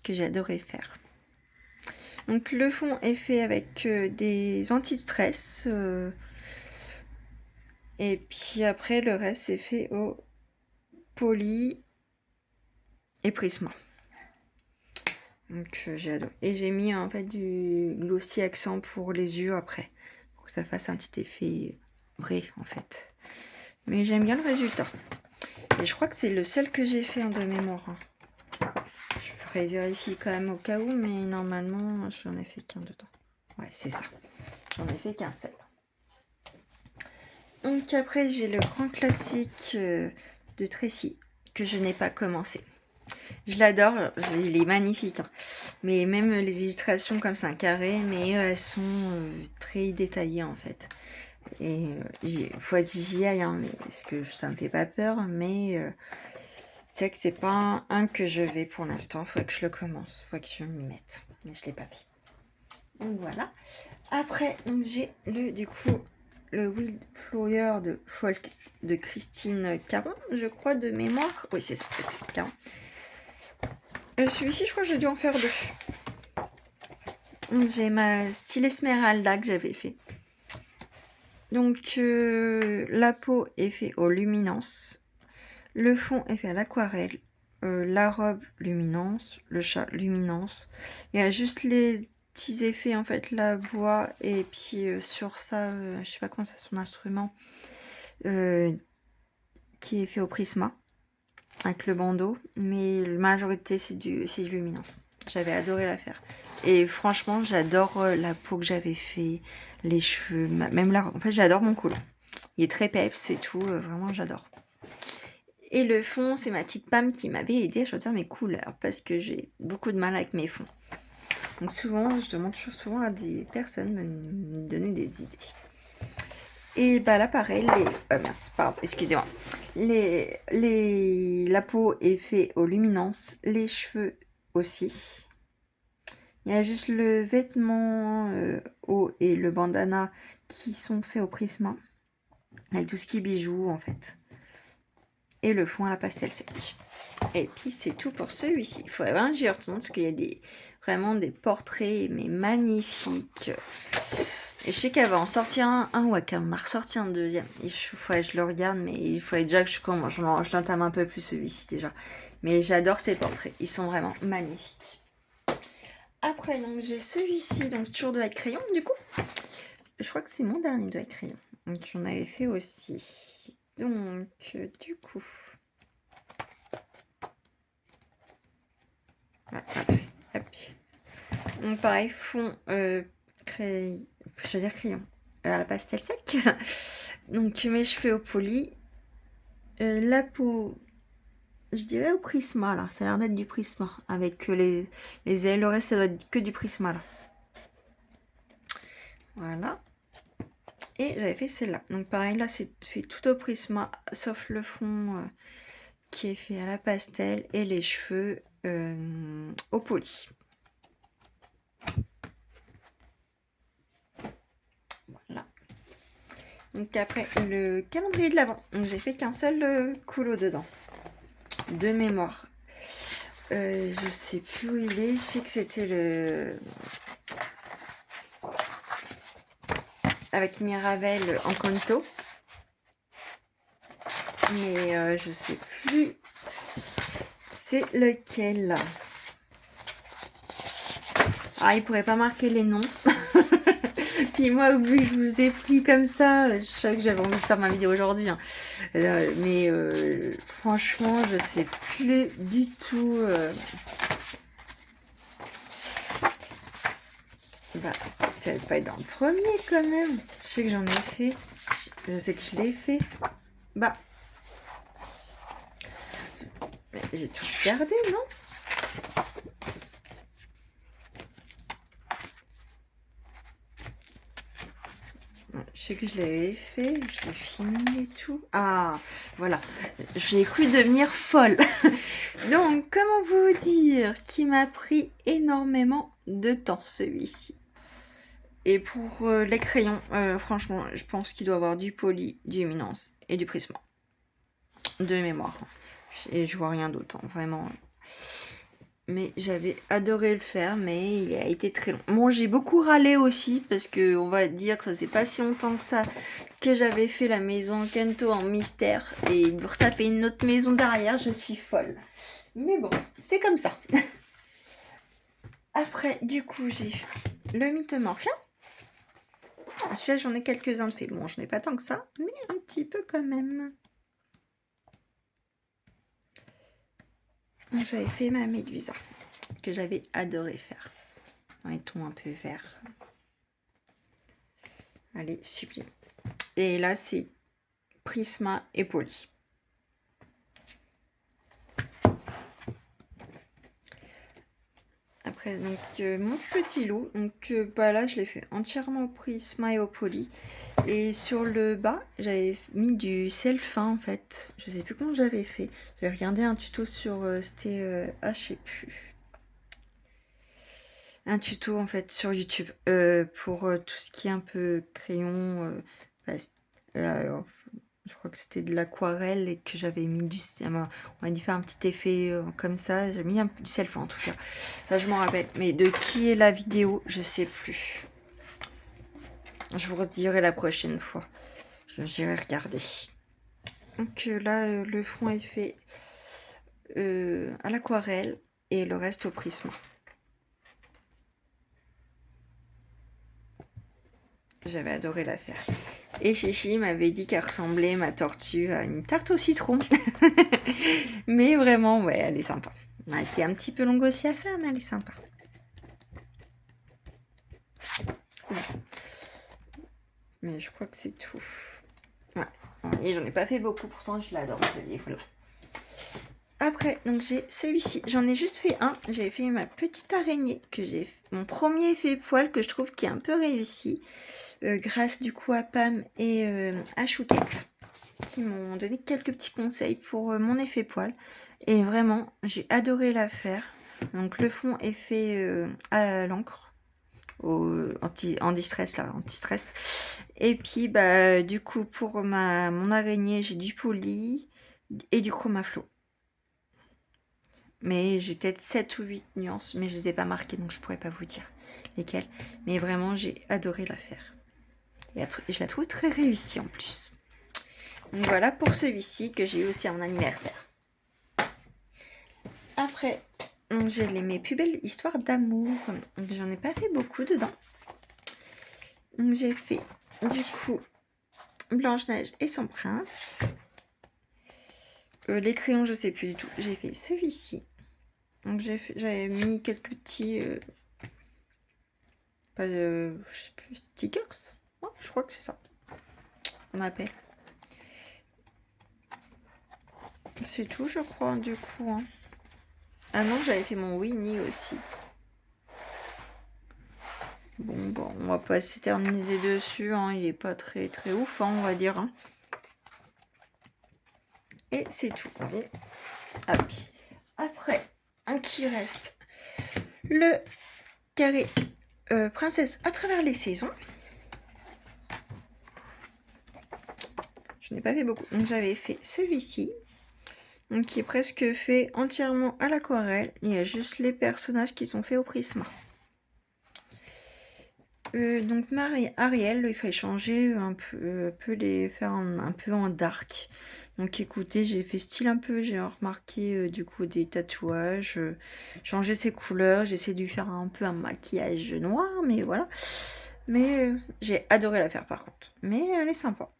Que j'ai adoré faire. Donc le fond est fait avec des anti-stress. Et puis après, le reste c'est fait au Poly et Prisma. Donc j'ai adoré. Et j'ai mis en fait du glossy accent pour les yeux après. Pour que ça fasse un petit effet vrai en fait. Mais j'aime bien le résultat. Et je crois que c'est le seul que j'ai fait de mémoire. Je ferai vérifier quand même au cas où, mais normalement j'en ai fait qu'un dedans. Ouais, c'est ça. J'en ai fait qu'un seul. Donc après j'ai le grand classique de Tracy que je n'ai pas commencé. Je l'adore, il est magnifique. Hein. Mais même les illustrations comme c'est un carré, mais elles sont très détaillées en fait. Et il faut que j'y aille, hein, parce que ça me fait pas peur, mais c'est vrai que c'est pas un que je vais pour l'instant. Faut que je le commence, faut que je m'y mette. Mais je l'ai pas fait. Donc voilà. Après, j'ai du coup le Wildflower de Folk de Christine Caron, je crois, de mémoire. Oui, c'est ça, de Christine Caron. Celui-ci, je crois que j'ai dû en faire 2. J'ai ma style Esmeralda que j'avais fait. Donc, la peau est faite aux luminances. Le fond est fait à l'aquarelle. La robe, luminance. Le chat, luminance. Il y a juste les petits effets, en fait, la bois. Et puis, sur ça, je sais pas comment c'est son instrument. Qui est fait au prisma. Avec le bandeau. Mais la majorité, c'est du luminance. J'avais adoré la faire. Et franchement, j'adore la peau que j'avais fait, les cheveux, même là. En fait, j'adore mon col. Il est très peps et tout. Vraiment, j'adore. Et le fond, c'est ma petite Pam qui m'avait aidé à choisir mes couleurs parce que j'ai beaucoup de mal avec mes fonds. Donc souvent, je demande souvent à des personnes de me donner des idées. Et bah là, pareil, excusez-moi. La peau est faite aux luminances, les cheveux aussi. Il y a juste le vêtement haut et le bandana qui sont faits au prisma. Avec tout ce qui est bijoux, en fait. Et le fond à la pastel sec. Et puis c'est tout pour celui-ci. Il faudrait vraiment que j'y retourne parce qu'il y a vraiment des portraits mais magnifiques. Et je sais qu'elle va en sortir un ou qu'elle en a ressorti un deuxième. Il faudrait que je le regarde, mais il faudrait déjà que je l'entame un peu plus celui-ci déjà. Mais j'adore ces portraits, ils sont vraiment magnifiques. Après donc j'ai celui-ci, donc toujours de avec crayon du coup. Je crois que c'est mon dernier de avec crayon. Donc j'en avais fait aussi. Donc du coup. Hop. Donc pareil, fond crayon à la pastel sec. Donc mes cheveux au poli. La peau, je dirais au prisma là, ça a l'air d'être du prisma. Avec les ailes, le reste ça doit être que du prisma là. Voilà. Et j'avais fait celle-là. Donc pareil là c'est fait tout au prisma, sauf le fond qui est fait à la pastel et les cheveux au poli. Voilà. Donc après le calendrier de l'Avent. Donc j'ai fait qu'un seul coulo dedans. De mémoire. Je sais plus où il est. Je sais que c'était le avec Mirabelle en conto. Mais je sais plus c'est lequel. Ah, il pourrait pas marquer les noms. Puis moi, vu que je vous ai pris comme ça, je sais que j'avais envie de faire ma vidéo aujourd'hui. Hein. Mais franchement, je sais plus du tout. Bah, ça va pas être dans le premier quand même. Je sais que j'en ai fait. Je sais que je l'ai fait. Bah, j'ai tout regardé, non? Je sais que je l'avais fait, je l'ai fini et tout. Ah, voilà. J'ai cru devenir folle. Donc, comment vous dire qu'il m'a pris énormément de temps, celui-ci. Et pour les crayons, franchement, je pense qu'il doit avoir du poli, du luminance et du prisma. De mémoire. Et je vois rien d'autre, hein, vraiment. Mais j'avais adoré le faire, mais il a été très long. Bon, j'ai beaucoup râlé aussi, parce que on va dire que ça c'est pas si longtemps que ça que j'avais fait la maison Kento en mystère. Et me retaper une autre maison derrière, je suis folle. Mais bon, c'est comme ça. Après, du coup, j'ai le Mythomorphia. Celui-là, j'en ai quelques-uns de fait. Bon, je n'ai pas tant que ça, mais un petit peu quand même. J'avais fait ma Médusa, que j'avais adoré faire. Dans les tons un peu verts. Allez, sublime. Et là, c'est prisma et poli. Après, donc, mon petit loup. Donc, bah, là, je l'ai fait entièrement au prisma et au poli. Et sur le bas, j'avais mis du sel fin, en fait. Je sais plus comment j'avais fait. J'avais regardé un tuto sur... c'était... je sais plus. Un tuto, en fait, sur YouTube. Pour tout ce qui est un peu crayon... Alors, je crois que c'était de l'aquarelle et que j'avais mis on m'a dit faire un petit effet comme ça. J'ai mis du selfie en tout cas. Ça, je m'en rappelle. Mais de qui est la vidéo, je sais plus. Je vous redirai la prochaine fois. J'irai regarder. Donc là, le fond est fait à l'aquarelle et le reste au prisme. J'avais adoré la faire. Et Chichi m'avait dit qu'elle ressemblait, ma tortue, à une tarte au citron. Mais vraiment, ouais, elle est sympa. Elle a été un petit peu longue aussi à faire, mais elle est sympa. Ouais. Mais je crois que c'est tout. Ouais. Et j'en ai pas fait beaucoup, pourtant je l'adore ce livre-là. Après, donc j'ai celui-ci. J'en ai juste fait un. J'ai fait ma petite araignée, que j'ai mon premier effet poil que je trouve qui est un peu réussi. Grâce du coup à Pam et à Chouquette, qui m'ont donné quelques petits conseils pour mon effet poil. Et vraiment, j'ai adoré la faire. Donc le fond est fait à l'encre. Anti-stress là, anti-stress. Et puis bah du coup pour mon araignée, j'ai du poli et du chromaflo. Mais j'ai peut-être 7 ou 8 nuances, mais je les ai pas marquées, donc je pourrais pas vous dire lesquelles. Mais vraiment, j'ai adoré la faire. Et je la trouve très réussie en plus. Donc voilà pour celui-ci que j'ai eu aussi à mon anniversaire. Après, j'ai mes plus belles histoires d'amour. J'en ai pas fait beaucoup dedans. Donc j'ai fait du coup Blanche-Neige et son prince. Les crayons, je sais plus du tout. J'ai fait celui-ci. Donc j'avais mis quelques petits je sais plus, stickers. Ouais, je crois que c'est ça on appelle. C'est tout, je crois, du coup. Hein. Ah non, j'avais fait mon Winnie aussi. Bon, on va pas s'éterniser dessus. Hein. Il est pas très très ouf, hein, on va dire. Hein. Et c'est tout. Hop. Après, qui reste le carré princesse à travers les saisons. Je n'ai pas fait beaucoup. Donc j'avais fait celui-ci. Donc qui est presque fait entièrement à l'aquarelle. Il y a juste les personnages qui sont faits au prisme. Donc Ariel, il fallait changer un peu les faire un peu en dark. Donc écoutez, j'ai fait style un peu, j'ai remarqué du coup des tatouages, changer ses couleurs, j'ai essayé de lui faire un peu un maquillage noir, mais voilà. Mais j'ai adoré la faire par contre. Mais elle est sympa.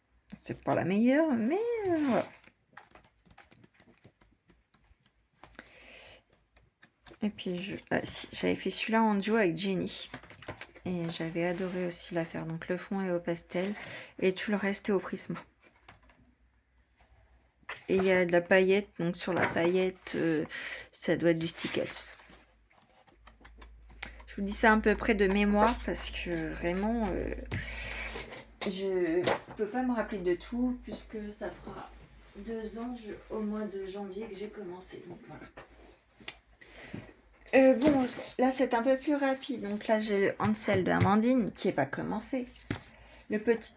C'est pas la meilleure, mais voilà. Et puis j'avais fait celui-là en duo avec Jenny. Et j'avais adoré aussi la faire. Donc le fond est au pastel et tout le reste est au prisme. Et il y a de la paillette. Donc sur la paillette, ça doit être du Stickles. Je vous dis ça à peu près de mémoire parce que vraiment, je peux pas me rappeler de tout puisque ça fera 2 ans au mois de janvier que j'ai commencé. Donc voilà. Bon, là c'est un peu plus rapide. Donc là j'ai le Hansel de Amandine qui n'est pas commencé. Le petit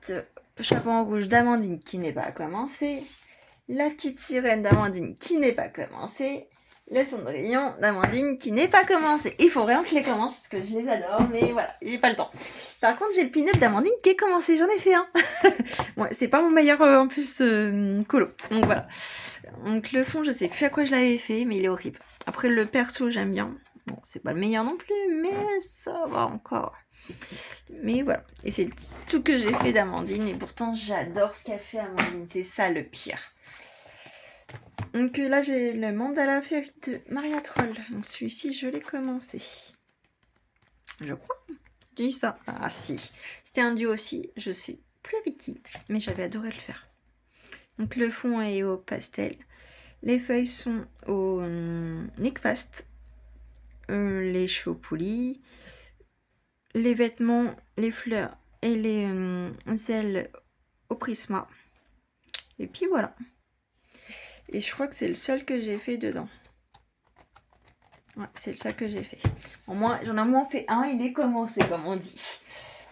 chaperon rouge d'Amandine qui n'est pas commencé. La petite sirène d'Amandine qui n'est pas commencée. Le Cendrillon d'Amandine qui n'est pas commencé. Il faut vraiment que je les commence parce que je les adore, mais voilà, j'ai pas le temps. Par contre, j'ai le pin-up d'Amandine qui est commencé, j'en ai fait un. Ouais, c'est pas mon meilleur en plus colo. Donc voilà. Donc le fond, je sais plus à quoi je l'avais fait, mais il est horrible. Après, le perso, j'aime bien. Bon, c'est pas le meilleur non plus, mais ça va encore. Mais voilà. Et c'est tout que j'ai fait d'Amandine. Et pourtant, j'adore ce qu'a fait Amandine. C'est ça le pire. Donc là, j'ai le mandala féerie de Maria Troll. Donc celui-ci, je l'ai commencé. Je crois. Je dis ça. Ah si. C'était un duo aussi. Je sais plus avec qui. Mais j'avais adoré le faire. Donc le fond est au pastel. Les feuilles sont au Nick Fast. Les cheveux polis. Les vêtements, les fleurs et les ailes au prisma. Et puis voilà. Et je crois que c'est le seul que j'ai fait dedans. Ouais, c'est le seul que j'ai fait. Au moins, j'en ai au moins fait un, il est commencé, comme on dit.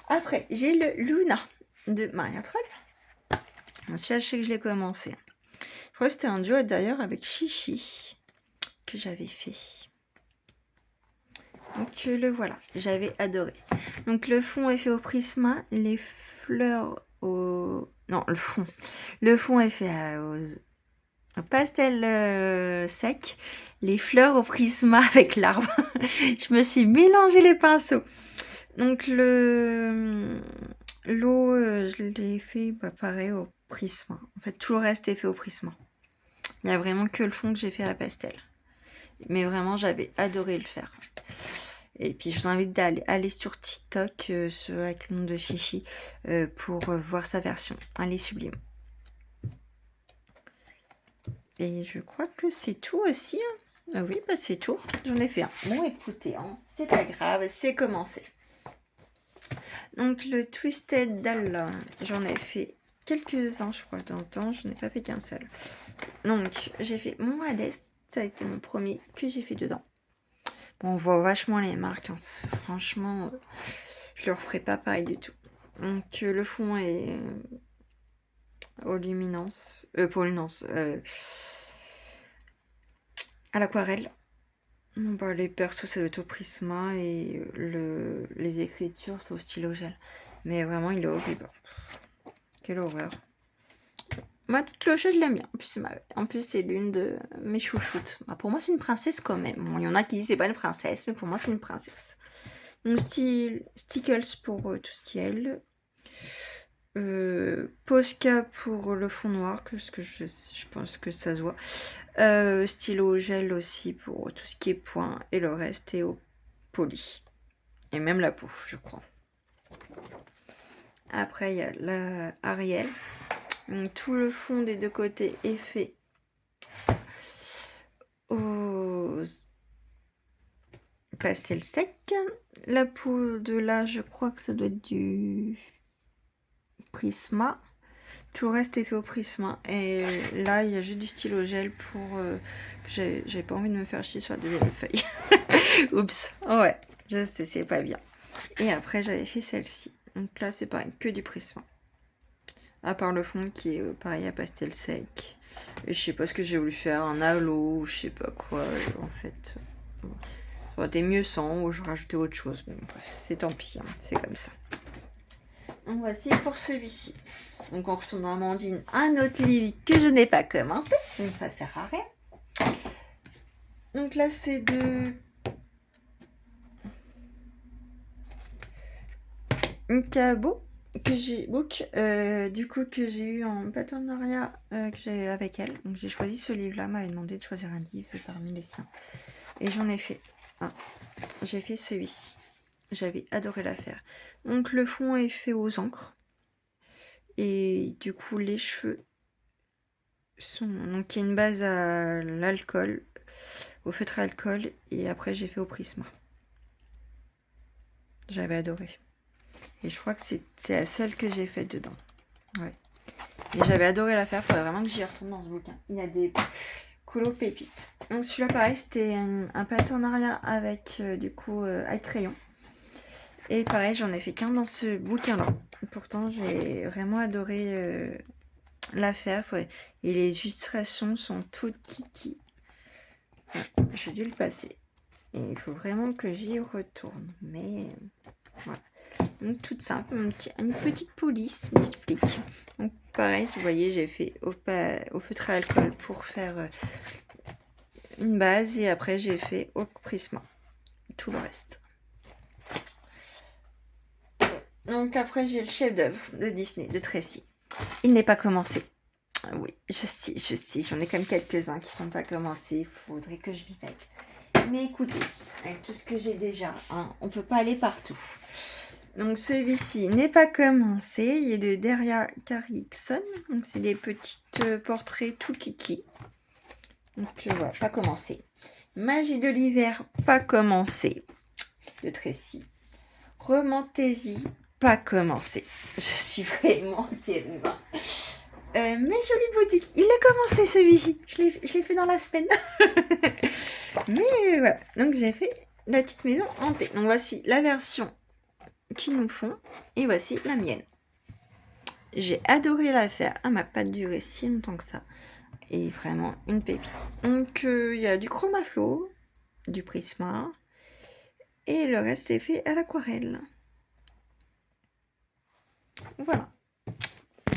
Après, j'ai le Luna de Maria Troll. Celui-là, je sais que je l'ai commencé. Je crois que c'était un duo d'ailleurs avec Chichi que j'avais fait. Donc le voilà, j'avais adoré. Donc le fond est fait au Prisma, les fleurs au... Non, le fond. Le fond est fait au pastel sec, les fleurs au Prisma avec l'arbre. Je me suis mélangé les pinceaux. Donc l'eau, je l'ai fait pareil au Prisma. En fait, tout le reste est fait au Prisma. Il n'y a vraiment que le fond que j'ai fait à pastel. Mais vraiment, j'avais adoré le faire. Et puis, je vous invite d'aller aller sur TikTok, avec le nom de Chichi, pour voir sa version. Elle est sublime. Et je crois que c'est tout aussi. Hein. Ah oui, bah c'est tout. J'en ai fait un. Bon, écoutez, hein, c'est pas grave, c'est commencé. Donc, le Twisted Doll, j'en ai fait quelques-uns, je crois, dans le temps. Je n'ai pas fait qu'un seul. Donc, j'ai fait mon Hades. Ça a été mon premier que j'ai fait dedans. Bon, on voit vachement les marques. Hein. Franchement, je le referai pas pareil du tout. Donc, le fond est aux luminances. Polluminance. À l'aquarelle. Bah, les persos, c'est le taux Prisma et les écritures, c'est au stylo gel. Mais vraiment, il est horrible. Quelle horreur. Ma petite clochette, je l'aime bien. En plus, c'est l'une de mes chouchoutes. Bah, pour moi, c'est une princesse quand même. Bon, il y en a qui disent c'est pas une princesse, mais pour moi, c'est une princesse. Donc, Stickles pour tout ce qui est elle. Posca pour le fond noir, parce que je pense que ça se voit. Stylo gel aussi pour tout ce qui est point. Et le reste est au poli. Et même la peau, je crois. Après, il y a la Ariel. Donc, tout le fond des deux côtés est fait au pastel sec. La peau de là, je crois que ça doit être du Prisma. Tout le reste est fait au Prisma. Et là, il y a juste du stylo gel pour... J'avais pas envie de me faire chier sur la deuxième feuille. Oups. Ouais, je sais, c'est pas bien. Et après, j'avais fait celle-ci. Donc là, c'est pareil, que du Prisma. À part le fond qui est pareil à pastel sec. Et je sais pas ce que j'ai voulu faire, un halo, je sais pas quoi, en fait. Ça aurait été mieux sans, ou je rajoutais autre chose. Bon, bref, c'est tant pis, hein, c'est comme ça. Donc voici pour celui-ci. Donc on retourne dans Amandine, un autre livre que je n'ai pas commencé, donc ça sert à rien. Donc là, c'est de... Nkabo. Que j'ai que j'ai eu en partenariat que j'ai avec elle. Donc j'ai choisi ce livre-là, m'avait demandé de choisir un livre parmi les siens. Et j'en ai fait un. J'ai fait celui-ci. J'avais adoré la faire. Donc le fond est fait aux encres. Et du coup les cheveux sont... Donc il y a une base à l'alcool, au feutre à alcool. Et après j'ai fait au prisma. J'avais adoré. Et je crois que c'est la seule que j'ai faite dedans. Ouais. Et j'avais adoré la faire. Faudrait vraiment que j'y retourne dans ce bouquin. Il y a des colos pépites. Donc celui-là, pareil, c'était un partenariat avec du coup High Crayon. Et pareil, j'en ai fait qu'un dans ce bouquin-là. Pourtant, j'ai vraiment adoré la faire. Ouais. Et les illustrations sont toutes kiki. Ouais, j'ai dû le passer. Et il faut vraiment que j'y retourne. Mais voilà. Donc toute simple, une petite police, une petite flic. Donc pareil, vous voyez, j'ai fait au feutre à alcool pour faire une base et après j'ai fait au prisma. Tout le reste. Donc après j'ai le chef-d'œuvre de Disney, de Tracy. Il n'est pas commencé. Oui, je sais, j'en ai quand même quelques-uns qui sont pas commencés. Il faudrait que je m'y mette. Mais écoutez, avec tout ce que j'ai déjà, hein, on peut pas aller partout. Donc celui-ci n'est pas commencé. Il est de Deria Carrickson. Donc c'est des petits portraits tout kiki. Donc je vois, pas commencé. Magie de l'hiver, pas commencé. De Tracy. Romantaisie, pas commencé. Je suis vraiment terrible. Mes jolies boutiques. Il a commencé celui-ci. Je l'ai fait dans la semaine. Mais voilà. Donc j'ai fait la petite maison hantée. Donc voici la version qu'ils nous font. Et voici la mienne. J'ai adoré la faire. Elle m'a pas duré si longtemps que ça. Et vraiment une pépite. Donc il y a du Chromaflow, du Prisma. Et le reste est fait à l'aquarelle. Voilà.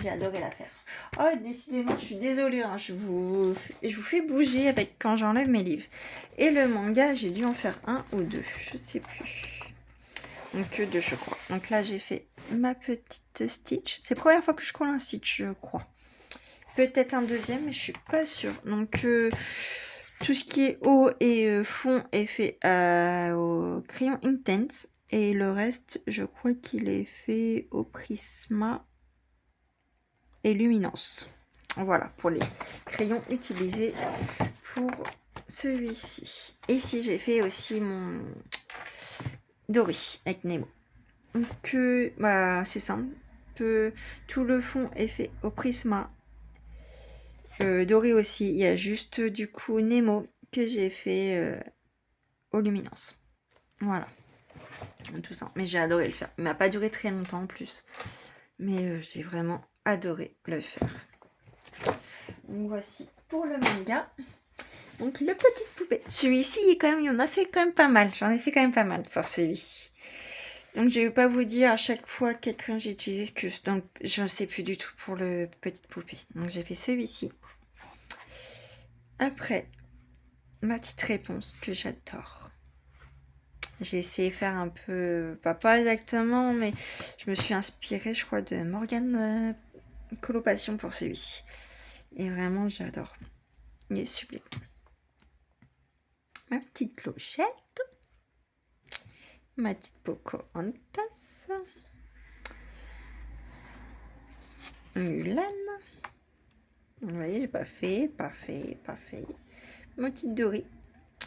J'ai adoré la faire. Oh, décidément, je suis désolée, hein, je vous fais bouger avec quand j'enlève mes livres. Et le manga, j'ai dû en faire un ou deux, je sais plus. Donc deux, je crois. Donc là, j'ai fait ma petite Stitch. C'est la première fois que je colle un Stitch, je crois. Peut-être un deuxième, mais je suis pas sûre. Donc tout ce qui est haut et fond est fait au crayon Intense. Et le reste, je crois qu'il est fait au Prisma et Luminance. Voilà, pour les crayons utilisés pour celui-ci. Et si j'ai fait aussi mon Dory avec Nemo. Donc, bah, c'est simple. Tout le fond est fait au Prisma. Dory aussi. Il y a juste du coup Nemo que j'ai fait aux Luminance. Voilà. Tout ça. Mais j'ai adoré le faire. Il m'a pas duré très longtemps en plus. Mais j'ai vraiment adoré le faire. Donc voici pour le manga. Donc le petite poupée. Celui-ci, il en a fait quand même pas mal. J'en ai fait quand même pas mal pour celui-ci. Donc je vais pas vous dire à chaque fois quel crayon j'ai utilisé. Donc je ne sais plus du tout pour le petite poupée. Donc j'ai fait celui-ci. Après, ma petite réponse que j'adore. J'ai essayé de faire un peu, pas exactement, mais je me suis inspirée, je crois, de Morgane Coloration pour celui-ci. Et vraiment, j'adore. Il est sublime. Ma petite clochette. Ma petite Pocahontas. Mulan. Vous voyez, j'ai pas fait. Ma petite Dory.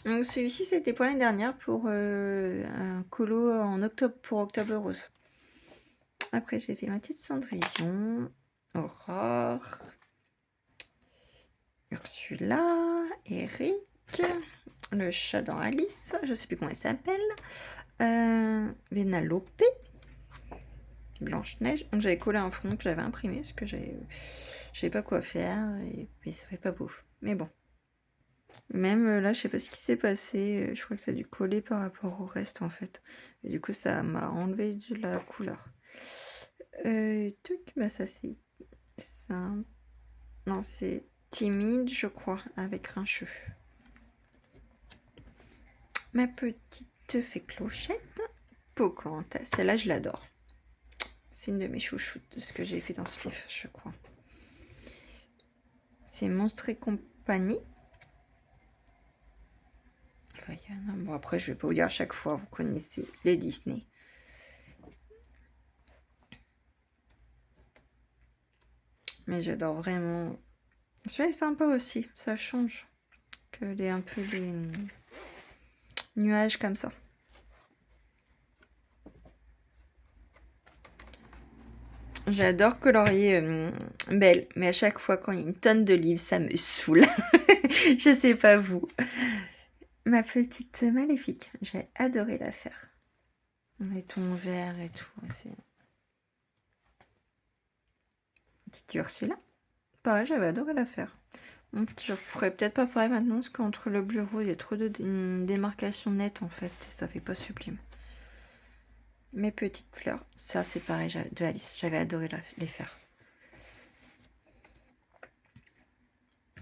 Donc celui-ci, c'était pour l'année dernière pour un colo en octobre pour Octobre Rose. Après, j'ai fait ma petite Cendrillon, Aurore, Ursula, Eric, le chat dans Alice, je sais plus comment elle s'appelle, Vénalope, Blanche-Neige. Donc j'avais collé un fond que j'avais imprimé parce que je savais pas quoi faire et puis ça fait pas beau. Mais bon. Même là, je sais pas ce qui s'est passé. Je crois que ça a dû coller par rapport au reste en fait. Et du coup, ça m'a enlevé de la couleur. Bah ça c'est ça. Non, c'est Timide, je crois, avec Rincheux. Ma petite fée clochette, Pocahontas. Celle-là, je l'adore. C'est une de mes chouchoutes de ce que j'ai fait dans ce livre, je crois. C'est Monstres et compagnie. Enfin, bon, après, je vais pas vous dire à chaque fois, vous connaissez les Disney. Mais j'adore vraiment. Celui-là est sympa aussi, ça change. Que les un peu les nuages comme ça. J'adore colorier Belle, mais à chaque fois quand il y a une tonne de livres, ça me saoule. Je sais pas vous. Ma petite Maléfique, j'ai adoré la faire. Les tons verts et tout. C'est... Petite Ursula. Pareil, j'avais adoré la faire. Donc, je ferais peut-être pas pareil maintenant, parce qu'entre le bleu et le rose, il y a trop de démarcations nettes en fait. Et ça fait pas sublime. Mes petites fleurs, ça c'est pareil de Alice. J'avais adoré les faire.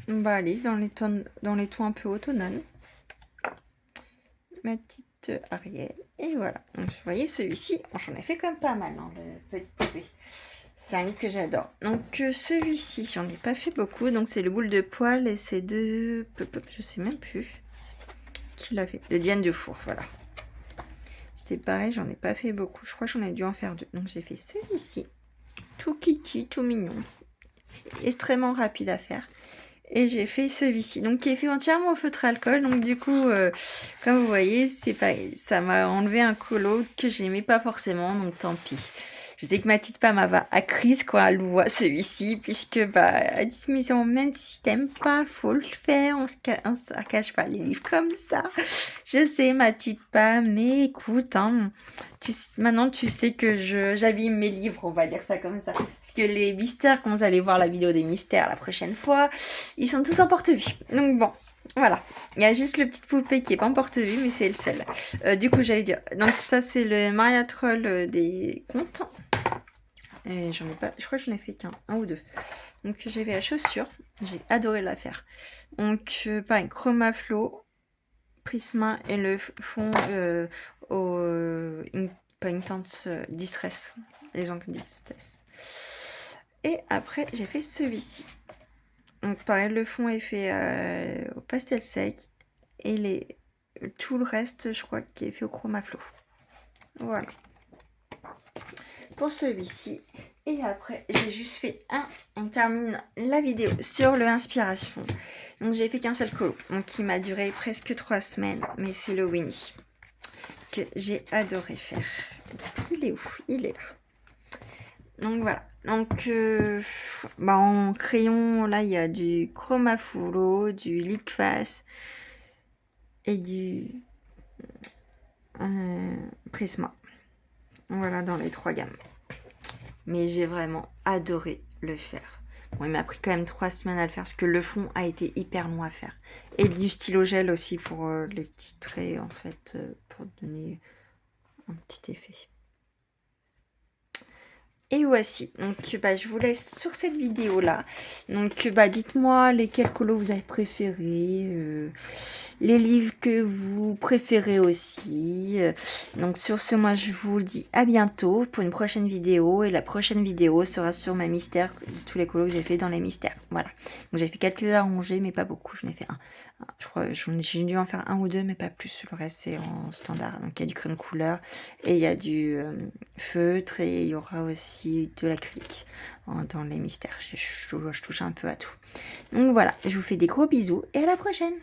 Bah Alice dans les tons un peu automnales. Ma petite Ariel. Et voilà. Donc vous voyez celui-ci, j'en ai fait quand même pas mal dans le petit poupée. C'est un livre que j'adore. Donc celui-ci, j'en ai pas fait beaucoup. Donc c'est le boule de poil et c'est de... Je sais même plus qui l'a fait. De Diane Dufour, voilà. C'est pareil, j'en ai pas fait beaucoup. Je crois que j'en ai dû en faire deux. Donc j'ai fait celui-ci. Tout kiki, tout mignon. Extrêmement rapide à faire. Et j'ai fait celui-ci, donc qui est fait entièrement au feutre alcool. Donc du coup, comme vous voyez, c'est pareil. Ça m'a enlevé un colo que j'aimais pas forcément, donc tant pis. Je sais que ma petite femme va à crise quand elle voit celui-ci, puisque bah elle dit mais même si t'aimes pas, faut le faire, on se cache pas les livres comme ça. Je sais ma petite femme, mais écoute, hein, maintenant tu sais que j'abîme mes livres, on va dire ça comme ça. Parce que les mystères, quand vous allez voir la vidéo des mystères la prochaine fois, ils sont tous en porte-vue. Donc bon, voilà. Il y a juste le petit poupée qui est pas en porte-vue, mais c'est le seul. Du coup, j'allais dire, donc ça c'est le Maria Troll des contes. Et j'en ai pas, je crois que j'en ai fait un ou deux. Donc j'ai fait la chaussure, j'ai adoré la faire. Donc pareil, Chromaflow, Prisma et le fond Paintant Distress, les encres Distress. Et après j'ai fait celui-ci. Donc pareil, le fond est fait au pastel sec et tout le reste, je crois, qui est fait au Chromaflow. Voilà. Pour celui-ci. Et après, j'ai juste fait on termine la vidéo sur le inspiration. Donc j'ai fait qu'un seul colo, donc qui m'a duré presque 3 semaines, mais c'est le Winnie que j'ai adoré faire. Donc, il est où? Il est là. Donc voilà. Donc en crayon, là il y a du Chromaflow, du Liquface et du Prisma. Voilà, dans les 3 gammes. Mais j'ai vraiment adoré le faire. Bon, il m'a pris quand même 3 semaines à le faire parce que le fond a été hyper long à faire. Et du stylo gel aussi pour les petits traits, en fait, pour donner un petit effet. Et voici, donc je vous laisse sur cette vidéo là. Donc dites-moi lesquels colos vous avez préférés, les livres que vous préférez aussi. Donc sur ce, moi je vous dis à bientôt pour une prochaine vidéo. Et la prochaine vidéo sera sur ma mystère, tous les colos que j'ai fait dans les mystères. Voilà. Donc j'ai fait quelques arrangés mais pas beaucoup. J'en ai fait un. Je crois j'ai dû en faire 1 ou 2 mais pas plus. Le reste c'est en standard. Donc il y a du crayon de couleur et il y a du feutre et il y aura aussi de l'acrylique dans les mystères. Je touche un peu à tout. Donc voilà, je vous fais des gros bisous et à la prochaine.